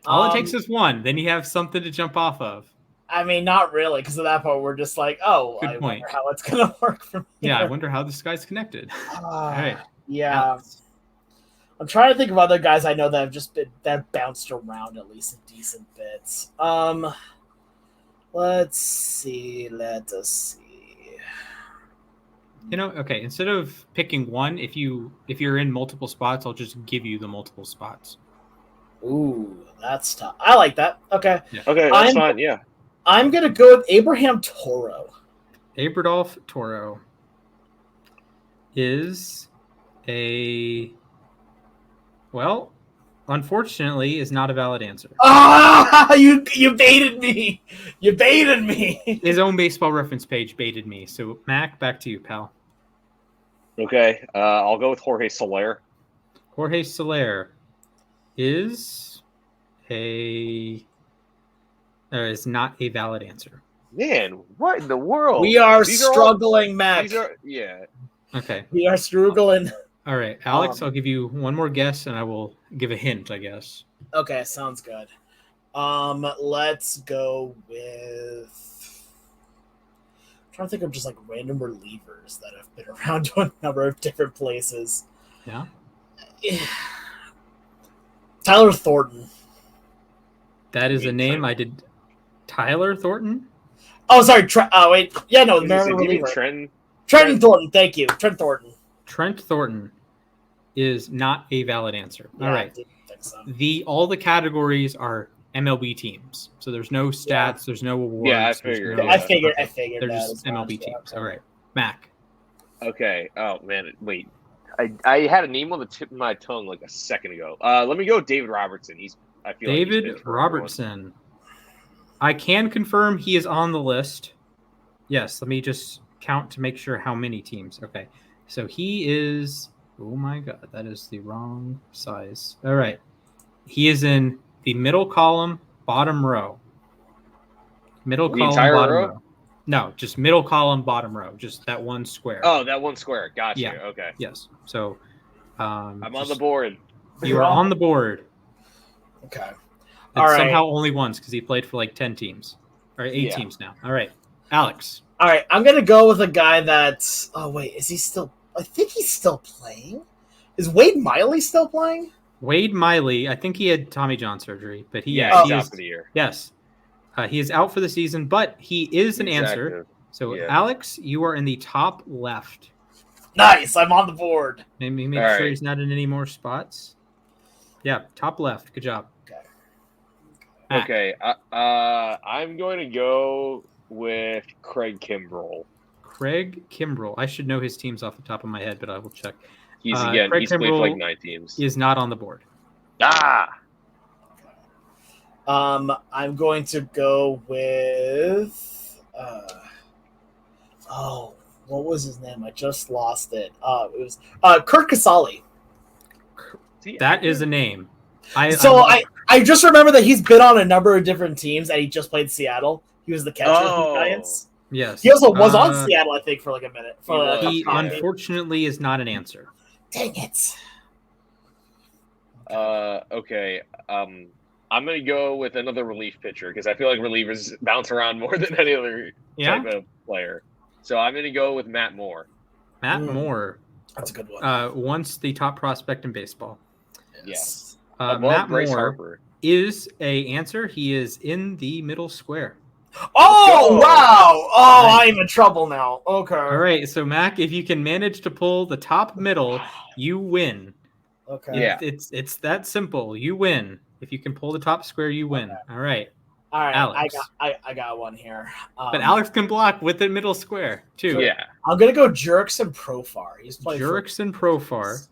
All it takes is one. Then you have something to jump off of. I mean, not really, because at that point we're just like, oh, Good I point. wonder how it's going to work from here. Yeah, I wonder how this guy's connected. All right. Yeah. Alex. I'm trying to think of other guys I know that have that bounced around at least in decent bits. Let's see. Let us see. Okay, instead of picking one, if you're in multiple spots, I'll just give you the multiple spots. Ooh, that's tough. I like that. Okay. Yeah. Okay, that's fine. Yeah. I'm gonna go with Abraham Toro. Abradolf Toro is unfortunately, is not a valid answer. Ah, you baited me. You baited me. His own baseball reference page baited me. So, Mac, back to you, pal. Okay, I'll go with Jorge Soler. Jorge Soler is not a valid answer. Man, what in the world? We are struggling, Mac. Okay. We are struggling. All right, Alex, I'll give you one more guess, and I will give a hint, I guess. Okay, sounds good. Let's go with. I'm trying to think of just like random relievers that have been around to a number of different places. Yeah. Tyler Thornton. That is a name I did. Tyler Thornton? Oh, sorry. Wait. Yeah, no, the Maryland reliever. Trent Thornton. Thank you. Trent Thornton. Trent Thornton is not a valid answer. Yeah, all right. I didn't think so. All the categories are MLB teams. So there's no stats, there's no awards. Yeah, I figured. I figured they're that just MLB teams. All right. Mac. Okay. Oh man, wait. I had a name on the tip of my tongue like a second ago. Let me go with David Robertson. David Robertson. I can confirm he is on the list. Yes, let me just count to make sure how many teams. Okay. So he is, oh my God, that is the wrong size. All right. He is in the middle column, bottom row. Middle column, bottom row. No, just middle column, bottom row. Just that one square. Oh, that one square. Gotcha. Yeah. Okay. Yes. So I'm on the board. You are on the board. Okay. And all right. somehow only once because he played for like 10 teams. Or 8 teams now. All right. Alex. All right. I'm going to go with a guy that's... Oh, wait. Is he still... I think he's still playing. Is Wade Miley still playing? Wade Miley. I think he had Tommy John surgery. But he he's is out for the year. Yes. He is out for the season, but he is an answer. So, Alex, you are in the top left. Nice. I'm on the board. Maybe make sure he's not in any more spots. Yeah, top left. Good job. Okay. I'm going to go with Craig Kimbrell. Craig Kimbrell. I should know his teams off the top of my head, but I will check. He's played for like 9 teams. He is not on the board. I'm going to go with what was his name? I just lost it. It was Kurt Casale. That is a name. I just remember that he's been on a number of different teams and he just played Seattle. He was the catcher of the Giants. Yes. He also was on Seattle, I think, for like a minute. He unfortunately is not an answer. Dang it. Okay. I'm going to go with another relief pitcher because I feel like relievers bounce around more than any other type of player. So I'm going to go with Matt Moore. Matt Moore. That's a good one. Once the top prospect in baseball. Yes. Matt Moore is a answer. He is in the middle square. Oh, wow. Oh, I'm in trouble now. Okay. All right. So, Mac, if you can manage to pull the top middle, you win. Okay. Yeah. It's that simple. You win. If you can pull the top square, you win. Okay. All right. Alex. I got one here. But Alex can block with the middle square, too. Yeah. I'm going to go Jurickson Profar. He's playing Jurickson Profar.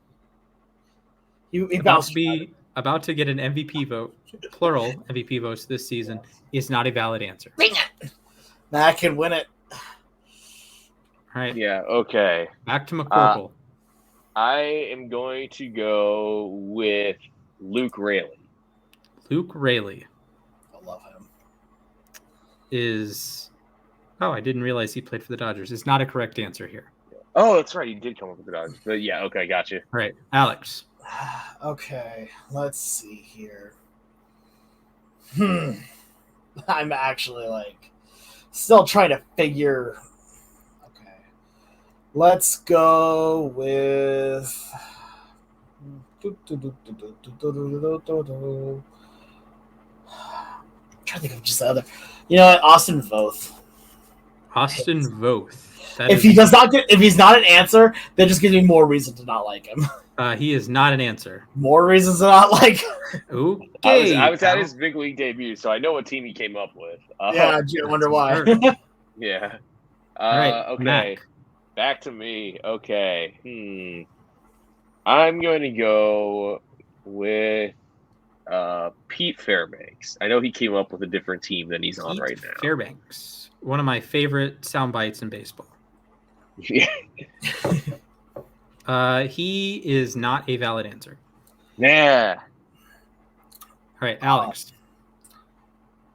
He bounced about to get an MVP vote, plural MVP votes this season, is not a valid answer. Dang it. I can win it. All right. Yeah, okay. Back to McCorkle. I am going to go with Luke Raley. Luke Raley. I love him. I didn't realize he played for the Dodgers. It's not a correct answer here. Oh, that's right. He did come up with the Dodgers. But yeah, okay, gotcha. All right. Alex. Okay, let's see here. I'm actually still trying to figure. Okay, let's go with. I'm trying to think of just the other. You know what? Austin Voth. Austin Voth. If he's not an answer, that just gives me more reason to not like him. He is not an answer. More reasons to not like. Okay. I was at pal. his big league debut, so I know what team he came up with. Yeah, gee, I wonder why. Sure. Yeah. All right. Okay. Mac. Back to me. Okay. I'm going to go with Pete Fairbanks. I know he came up with a different team than he's on Pete right now. Fairbanks. One of my favorite sound bites in baseball. Yeah. He is not a valid answer. Yeah. All right, Alex.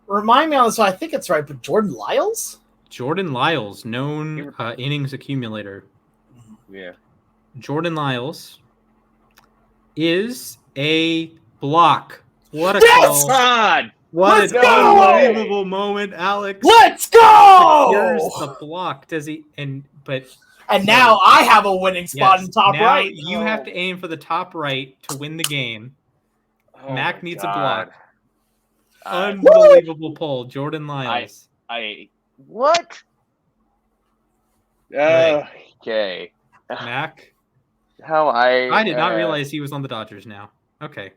Remind me on this one. I think it's right, but Jordan Lyles? Jordan Lyles, known innings accumulator. Yeah. Jordan Lyles is a block. What a Yes! call. What Let's an go! unbelievable moment, Alex. Let's go! Here's the block. Does he But now I have a winning spot in top now right. You have to aim for the top right to win the game. Oh Mac my needs God. a block. Unbelievable poll. Jordan Lyles. What? Right. Okay. Mac. I did not realize he was on the Dodgers now. Okay.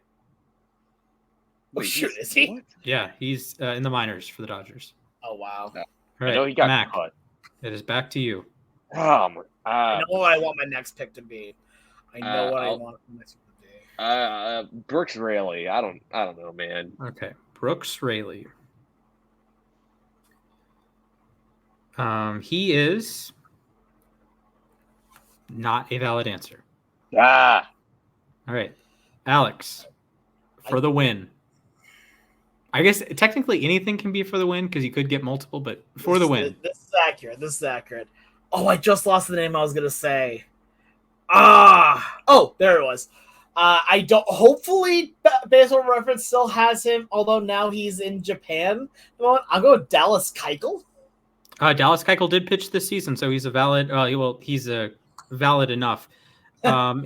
Oh, shoot, is he? What? Yeah, he's in the minors for the Dodgers. Oh, wow. All I right, know he got Mac. cut. It is back to you. I know what I want my next pick to be. I know what I want my next pick to be. Brooks Raley. I don't know, man. Okay, Brooks Raley. He is not a valid answer. All right, Alex, for the win. I guess technically anything can be for the win because you could get multiple, but for the win. This is accurate. Oh, I just lost the name I was gonna say. Oh, there it was. I don't. Hopefully, Baseball Reference still has him, although now he's in Japan. I'll go with Dallas Keuchel. Dallas Keuchel did pitch this season, so he's a valid. He's a valid enough.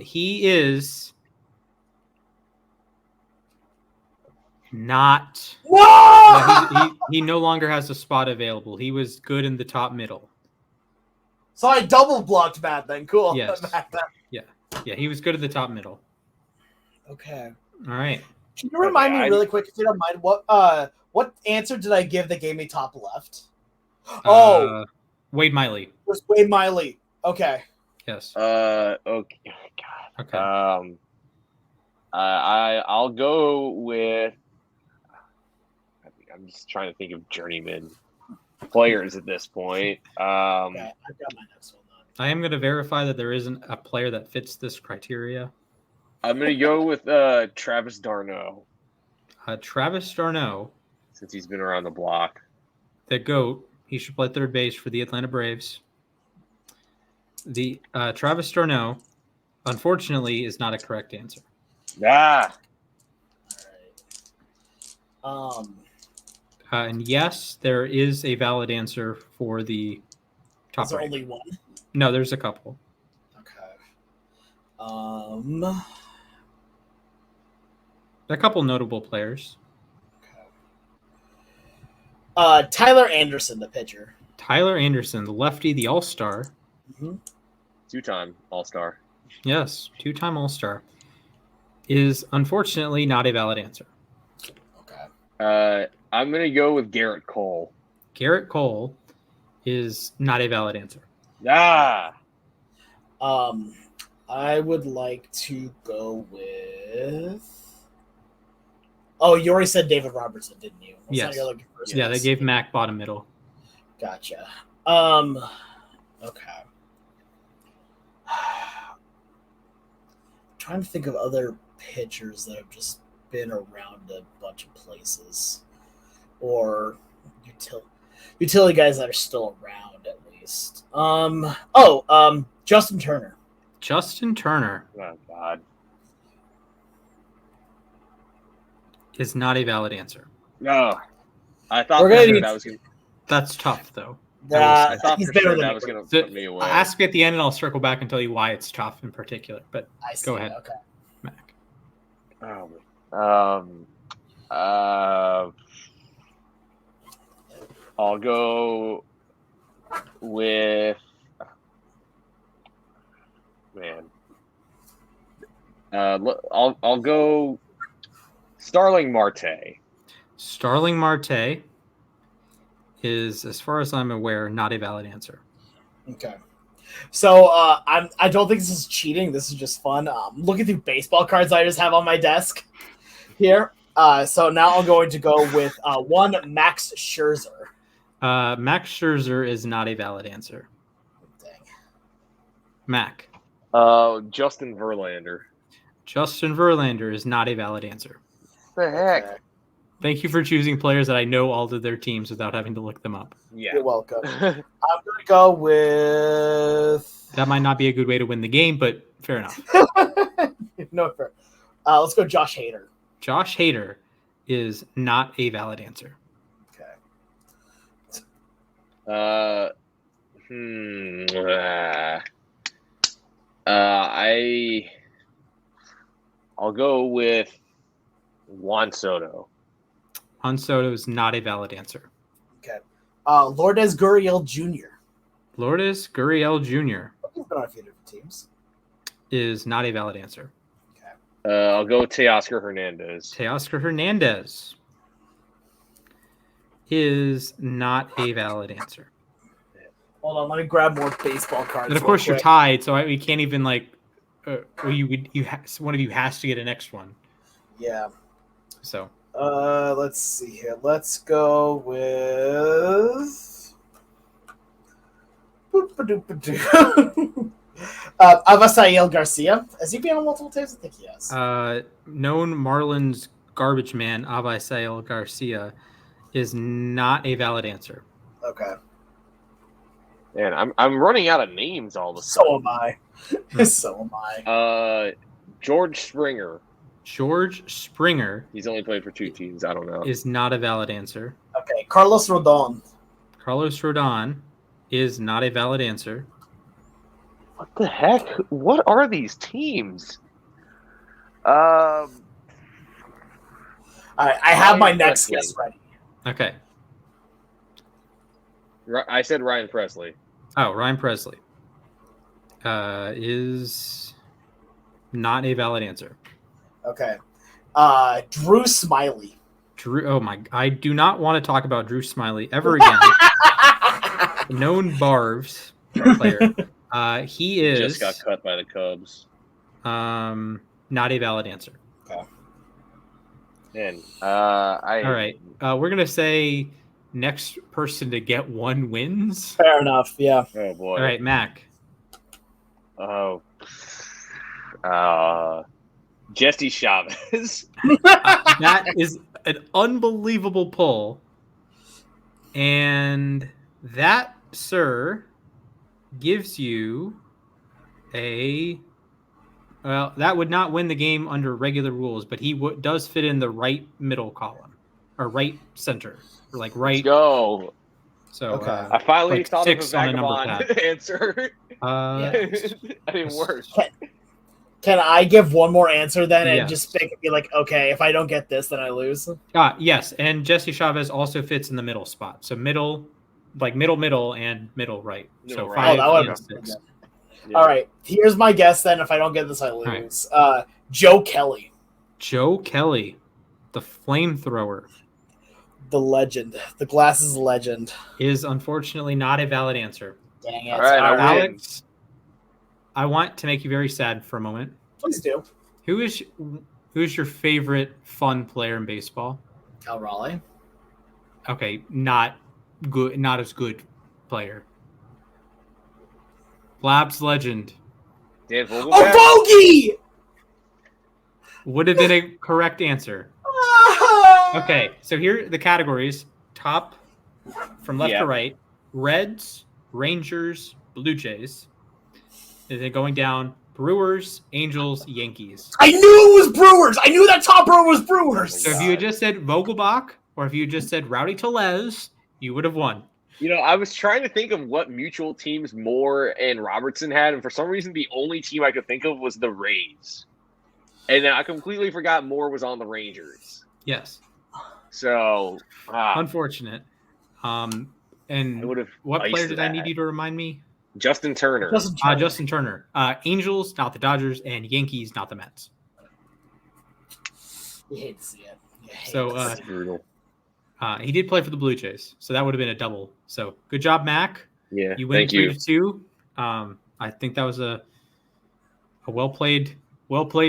He is not. Whoa! He no longer has a spot available. He was good in the top middle. So I double blocked Matt then. Cool. Yes. Yeah, he was good at the top middle. Okay. All right. Can you remind me really quick, if you don't mind, what answer did I give that gave me top left? Wade Miley. It was Wade Miley. Okay. Yes. Okay. God. Okay. I'll go with. I'm just trying to think of journeyman players at this point. Okay, I've got my next one then. I am going to verify that there isn't a player that fits this criteria. I'm going to go with Travis d'Arnaud. Travis d'Arnaud. Since he's been around the block. The GOAT. He should play third base for the Atlanta Braves. The Travis d'Arnaud, unfortunately, is not a correct answer. Ah. All right. And yes, there is a valid answer for the top Is there right. only one? No, there's a couple. Okay. A couple notable players. Okay. Tyler Anderson, the pitcher. Tyler Anderson, the lefty, the All-Star. Mm-hmm. Two-time All-Star. Yes, two-time All-Star. Is unfortunately not a valid answer. Okay. I'm going to go with Garrett Cole. Garrett Cole is not a valid answer. Ah. I would like to go with. Oh, you already said David Robertson, didn't you? Yes. You're looking for Yeah, they gave Mac bottom middle. Gotcha. Okay. Trying to think of other pitchers that have just been around a bunch of places, or utility guys that are still around at least. Justin Turner. Justin Turner Oh, God. is not a valid answer. No. I thought We're gonna for sure need- that was going to... That's tough, though. I thought He's for better sure than that me. was going to So, put me away. ask me at the end, and I'll circle back and tell you why it's tough in particular. But I see. go ahead, Okay. Mac. I'll go with I'll go Starling Marte. Starling Marte is, as far as I'm aware, not a valid answer. Okay. So I don't think this is cheating. This is just fun. Looking through baseball cards I just have on my desk here. So now I'm going to go with one Max Scherzer. Max Scherzer is not a valid answer. Dang. Mac. Justin Verlander. Justin Verlander is not a valid answer. What the heck? Okay. Thank you for choosing players that I know all of their teams without having to look them up. Yeah. You're welcome. I'm going to go with... That might not be a good way to win the game, but fair enough. No, fair. Let's go Josh Hader. Josh Hader is not a valid answer. Okay. I'll go with Juan Soto. Juan Soto is not a valid answer. Okay. Lourdes Gurriel Jr. Lourdes Gurriel Jr. He's been on a few different teams. is not a valid answer. I'll go Teoscar Hernandez. Teoscar Hernandez is not a valid answer. Hold on, let me grab more baseball cards. And of course, you're tied, so we can't even like. One of you has to get a next one. Yeah. So. Let's see here. Let's go with. Avisail Garcia. Has he been on multiple teams? I think he has. Known Marlins garbage man Avisail Garcia is not a valid answer. Okay. Man, I'm running out of names all of a sudden. So am I. So am I. George Springer. George Springer. He's only played for 2 teams. I don't know. Is not a valid answer. Okay. Carlos Rodon. Carlos Rodon is not a valid answer. What the heck? What are these teams? All right, I have my next guess ready. Okay. I said Ryan Presley. Oh, Ryan Presley is not a valid answer. Okay. Drew Smiley. I do not want to talk about Drew Smiley ever again. Known Barbs player. He is just got cut by the Cubs. Not a valid answer. Okay. And all right. We're gonna say next person to get 1 wins. Fair enough. Yeah. Oh boy. All right, Mac. Oh. Jesse Chavez. That is an unbelievable pull, and that, sir, gives you that would not win the game under regular rules, but he does fit in the right middle column or right center or like right. Let's go. So Okay. I finally like thought of a 6 on a number vagabond answer. That didn't work. Can I give one more answer then and Yes. just be like, okay, if I don't get this, then I lose? Yes, and Jesse Chavez also fits in the middle spot. So middle, and middle right. Middle So right. 5 that and would 6. Yeah. All right, here's my guess then. If I don't get this, I lose. Joe Kelly. Joe Kelly, the flamethrower, The legend. The glasses legend. is unfortunately not a valid answer. Dang it. All right, I win. Alex, I want to make you very sad for a moment. Please do. Who's your favorite fun player in baseball? Cal Raleigh. Okay, not as good player. Labs legend Dan Vogelbach? Oh, Bogey! would have been a correct answer. Okay, so here are the categories. Top from left to right: Reds, Rangers, Blue Jays. And then going down: Brewers, Angels, Yankees. I knew it was Brewers. I knew that top row was Brewers. So if you had just said Vogelbach or if you had just said Rowdy Tellez, you would have won. You know, I was trying to think of what mutual teams Moore and Robertson had, and for some reason, the only team I could think of was the Rays. And I completely forgot Moore was on the Rangers. Yes. So, Unfortunate. And what player did I need you to remind me? Justin Turner. Justin Turner. Angels, not the Dodgers, and Yankees, not the Mets. You hate to see it. So That's brutal. he did play for the Blue Jays, so that would have been a double. So good job, Mac. Yeah, You win thank you. 3-2. I think that was a well played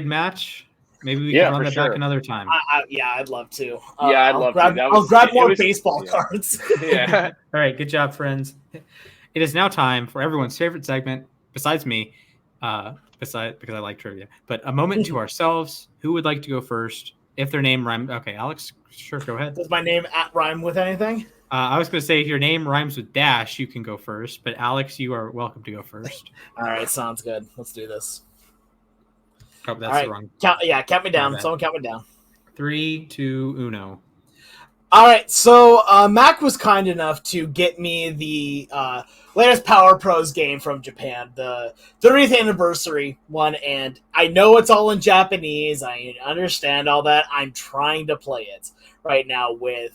match. Maybe we can run that back another time. I'd love to. Yeah, I'd love to. I'll grab more baseball cards. Yeah. All right, good job, friends. It is now time for everyone's favorite segment, besides me, because I like trivia. But a moment to ourselves. Who would like to go first? If their name rhymes. Okay, Alex, sure, go ahead. Does my name rhyme with anything? I was going to say if your name rhymes with dash, you can go first. But Alex, you are welcome to go first. All right, sounds good. Let's do this. Oh, that's the wrong. Count me down. Someone count me down. 3, 2, 1. All right, so Mac was kind enough to get me the latest Power Pros game from Japan, the 30th anniversary one, and I know it's all in Japanese. I understand all that. I'm trying to play it right now with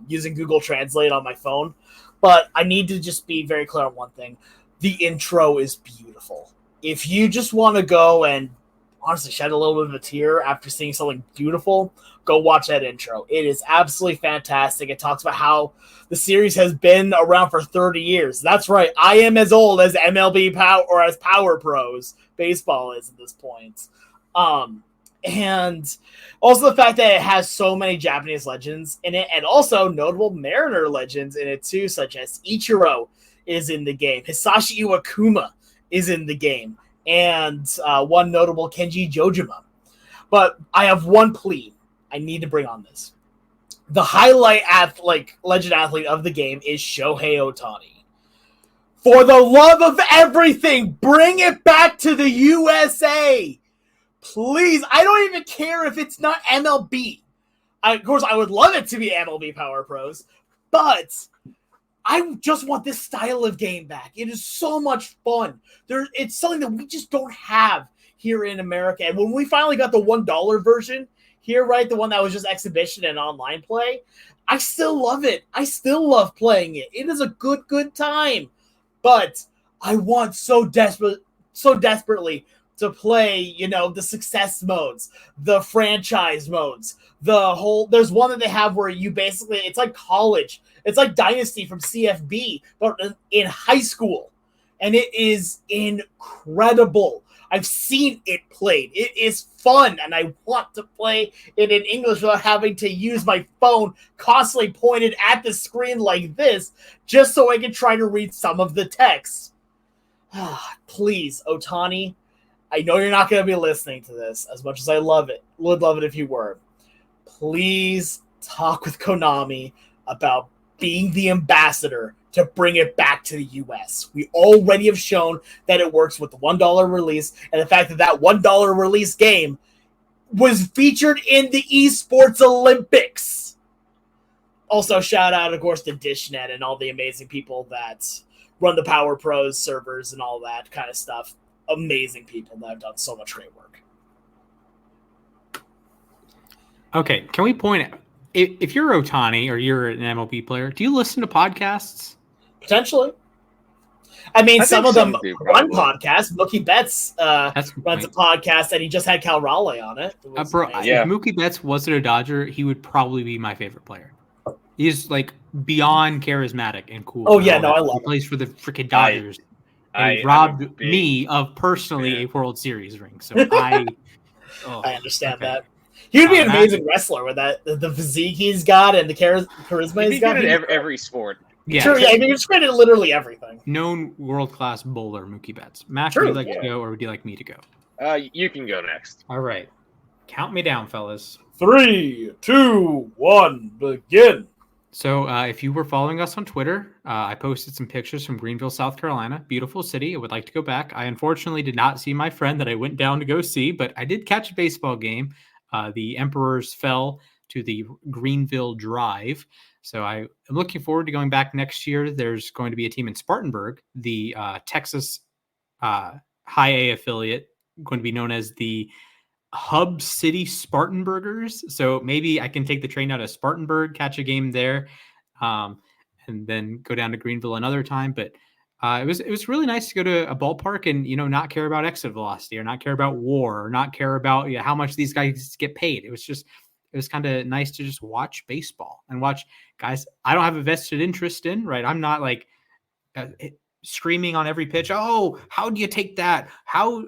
using Google Translate on my phone, but I need to just be very clear on one thing. The intro is beautiful. If you just want to go and honestly shed a little bit of a tear after seeing something beautiful, go watch that intro. It is absolutely fantastic. It talks about how the series has been around for 30 years. That's right. I am as old as MLB or as Power Pros baseball is at this point. And also the fact that it has so many Japanese legends in it, and also notable Mariner legends in it too, such as Ichiro is in the game. Hisashi Iwakuma is in the game. And one notable Kenji Jojima. But I have one plea I need to bring on this. The highlight legend athlete of the game is Shohei Ohtani. For the love of everything, bring it back to the USA. Please, I don't even care if it's not MLB. Of course, I would love it to be MLB Power Pros, but I just want this style of game back. It is so much fun. It's something that we just don't have here in America. And when we finally got the $1 version here, right, the one that was just exhibition and online play, I still love it. I still love playing it. It is a good time. But I want so desperately to play, the success modes, the franchise modes, there's one that they have where you basically, it's like college. It's like Dynasty from CFB, but in high school. And it is incredible. I've seen it played. It is fun, and I want to play it in English without having to use my phone constantly pointed at the screen like this, just so I can try to read some of the text. Please, Ohtani, I know you're not going to be listening to this as much as I love it. Would love it if you were. Please talk with Konami about being the ambassador to bring it back to the US. We already have shown that it works with the $1 release, and the fact that $1 release game was featured in the Esports Olympics. Also, shout out, of course, to DishNet and all the amazing people that run the Power Pros servers and all that kind of stuff. Amazing people that have done so much great work. Okay, can we point out, if you're Ohtani or you're an MLB player, do you listen to podcasts? Potentially. I mean, some of them run podcasts. Mookie Betts runs a podcast, and he just had Cal Raleigh on it. If Mookie Betts wasn't a Dodger, he would probably be my favorite player. He's beyond charismatic and cool. Oh yeah, I love him. He plays for the freaking Dodgers. And he robbed me of personally a World Series ring. So I understand that. He would be an amazing wrestler with the physique he's got and the charisma he's got. He's good at every sport. Yeah, sure. Yeah, I mean, he's great at literally everything. Known world-class bowler, Mookie Betts. Matt, would you like to go, or would you like me to go? You can go next. All right, count me down, fellas. 3, 2, 1, begin. So, if you were following us on Twitter, I posted some pictures from Greenville, South Carolina. Beautiful city. I would like to go back. I unfortunately did not see my friend that I went down to go see, but I did catch a baseball game. The Emperors fell to the Greenville Drive. So I am looking forward to going back next year. There's going to be a team in Spartanburg, the Texas High A affiliate, going to be known as the Hub City Spartanburgers. So maybe I can take the train out of Spartanburg, catch a game there, and then go down to Greenville another time. But it was really nice to go to a ballpark and not care about exit velocity or not care about war or not care about how much these guys get paid. It was just it was kind of nice to just watch baseball and watch guys I don't have a vested interest in, right? I'm not like screaming on every pitch. Oh, how do you take that? How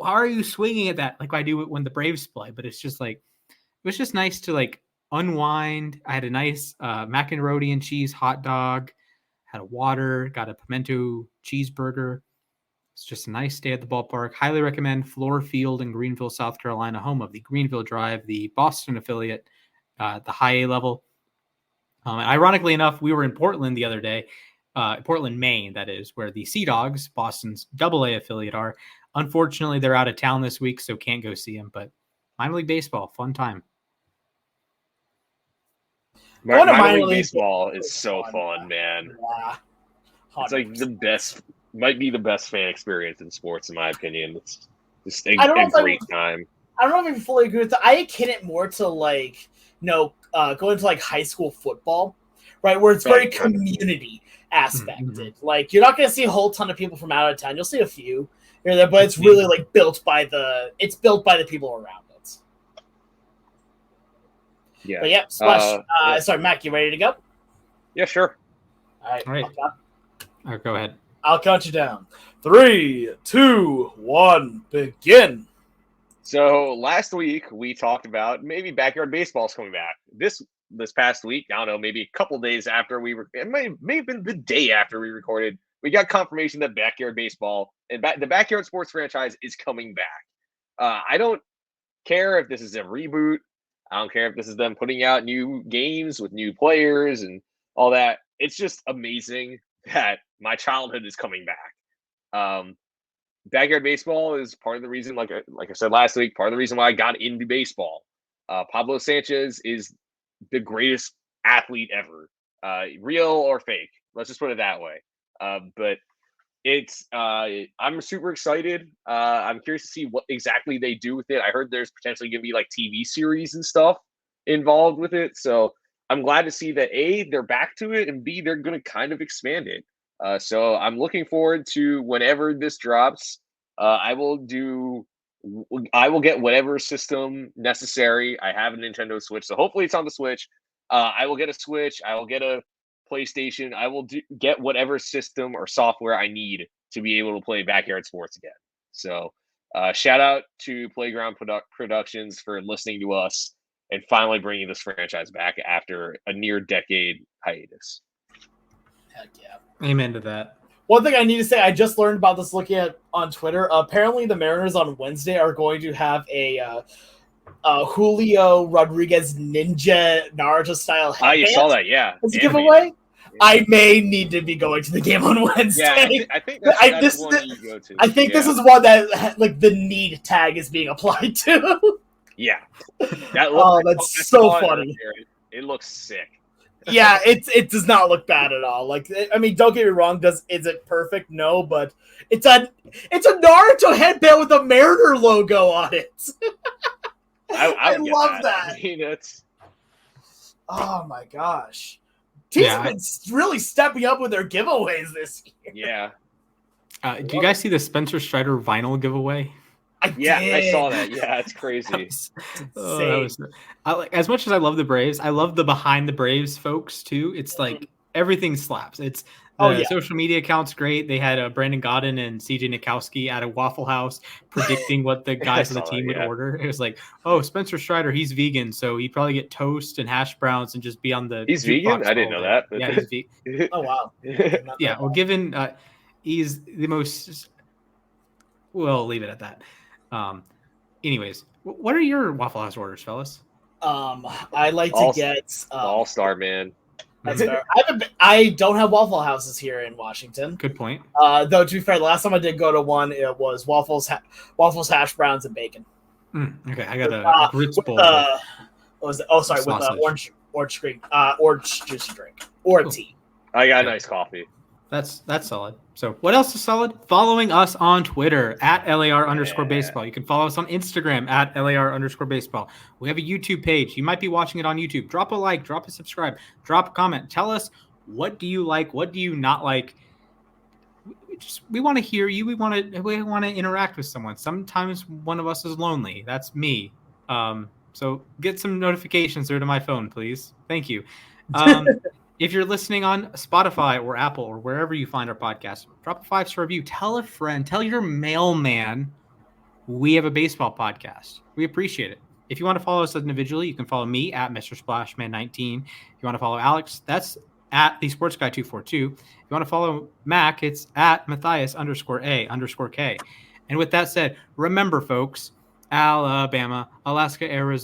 are you swinging at that? Like I do it when the Braves play, but it's just like, it was just nice to like unwind. I had a nice macaroni and cheese hot dog, had a water, got a pimento cheeseburger. It's just a nice day at the ballpark. Highly recommend Floor Field in Greenville, South Carolina, home of the Greenville Drive, the Boston affiliate, the high A level. Ironically enough, we were in Portland the other day, Portland, Maine, that is, where the Sea Dogs, Boston's AA affiliate, are. Unfortunately, they're out of town this week, so can't go see them. But minor league baseball, fun time. Minor league baseball is so fun, man. Yeah. It's like might be the best fan experience in sports, in my opinion. It's just a great time. I don't know if I fully agree with that. I akin it more to like, going to like high school football, right? Where it's very community aspected. Mm-hmm. Like you're not going to see a whole ton of people from out of town. You'll see a few here and there, but it's really like built by the people around it. Yeah. But yeah, Splash. Sorry, Mac, you ready to go? Yeah, sure. All right. All right, go ahead. I'll count you down. 3, 2, 1, begin. So last week we talked about maybe backyard baseball's coming back. This past week, I don't know, maybe a couple days after it may have been the day after we recorded, we got confirmation that backyard baseball and the backyard sports franchise is coming back. I don't care if this is a reboot. I don't care if this is them putting out new games with new players and all that. It's just amazing that my childhood is coming back. Backyard baseball is part of the reason, like I said last week, part of the reason why I got into baseball. Pablo Sanchez is the greatest athlete ever, real or fake. Let's just put it that way. But it's I'm super excited. I'm curious to see what exactly they do with it. I heard there's potentially going to be like TV series and stuff involved with it. So I'm glad to see that A, they're back to it, and B, they're going to kind of expand it. So I'm looking forward to whenever this drops. I will get whatever system necessary. I have a Nintendo Switch, so hopefully it's on the Switch. I will get a Switch. I will get a PlayStation. I will get whatever system or software I need to be able to play backyard sports again. So shout out to Playground Productions for listening to us and finally bringing this franchise back after a near decade hiatus. Heck yeah. Amen to that. One thing I need to say, I just learned about this looking at on Twitter. Apparently, the Mariners on Wednesday are going to have a Julio Rodriguez Ninja Naruto style headband. Oh, you saw that, yeah. As a giveaway. I may need to be going to the game on Wednesday. Yeah, I think that's one you go to. I think this is one that like the need tag is being applied to. Yeah. That's so funny. It looks sick. Yeah, it does not look bad at all. Like, I mean, don't get me wrong. Is it perfect? No, but it's a Naruto headband with a Mariner logo on it. I love that. I mean, oh my gosh, teams have been really stepping up with their giveaways this year. Yeah. Do you guys see the Spencer Strider vinyl giveaway? I saw that. Yeah, it's crazy. As much as I love the Braves, I love the behind the Braves folks too. It's like everything slaps. It's the social media account's great. They had Brandon Godden and CJ Nikowski at a Waffle House predicting what the guys on the team would order. It was like, oh, Spencer Strider, he's vegan, so he'd probably get toast and hash browns and just be on the. He's vegan? I didn't know that. Yeah, he's vegan. Oh wow. Yeah, well, given he's the most. We'll leave it at that. Anyways, what are your Waffle House orders, fellas? I like to get All-Star, man. I don't have Waffle Houses here in Washington. Good point. Though to be fair, the last time I did go to one, it was waffles, hash browns, and bacon. Okay, I got a grits bowl. With orange juicy drink or tea. I got a nice coffee. That's solid. So what else is solid? Following us on Twitter at LAR_baseball. You can follow us on Instagram at LAR_baseball. We have a YouTube page. You might be watching it on YouTube. Drop a like, drop a subscribe, drop a comment. Tell us, what do you like? What do you not like? We want to hear you. We want to interact with someone. Sometimes one of us is lonely. That's me. So get some notifications there to my phone, please. Thank you. If you're listening on Spotify or Apple or wherever you find our podcast, drop a 5-star review. Tell a friend. Tell your mailman we have a baseball podcast. We appreciate it. If you want to follow us individually, you can follow me at Mr. Splashman19. If you want to follow Alex, that's at the Sports Guy 242. If you want to follow Mac, it's at Mathias_A_K. And with that said, remember, folks, Alabama, Alaska, Arizona.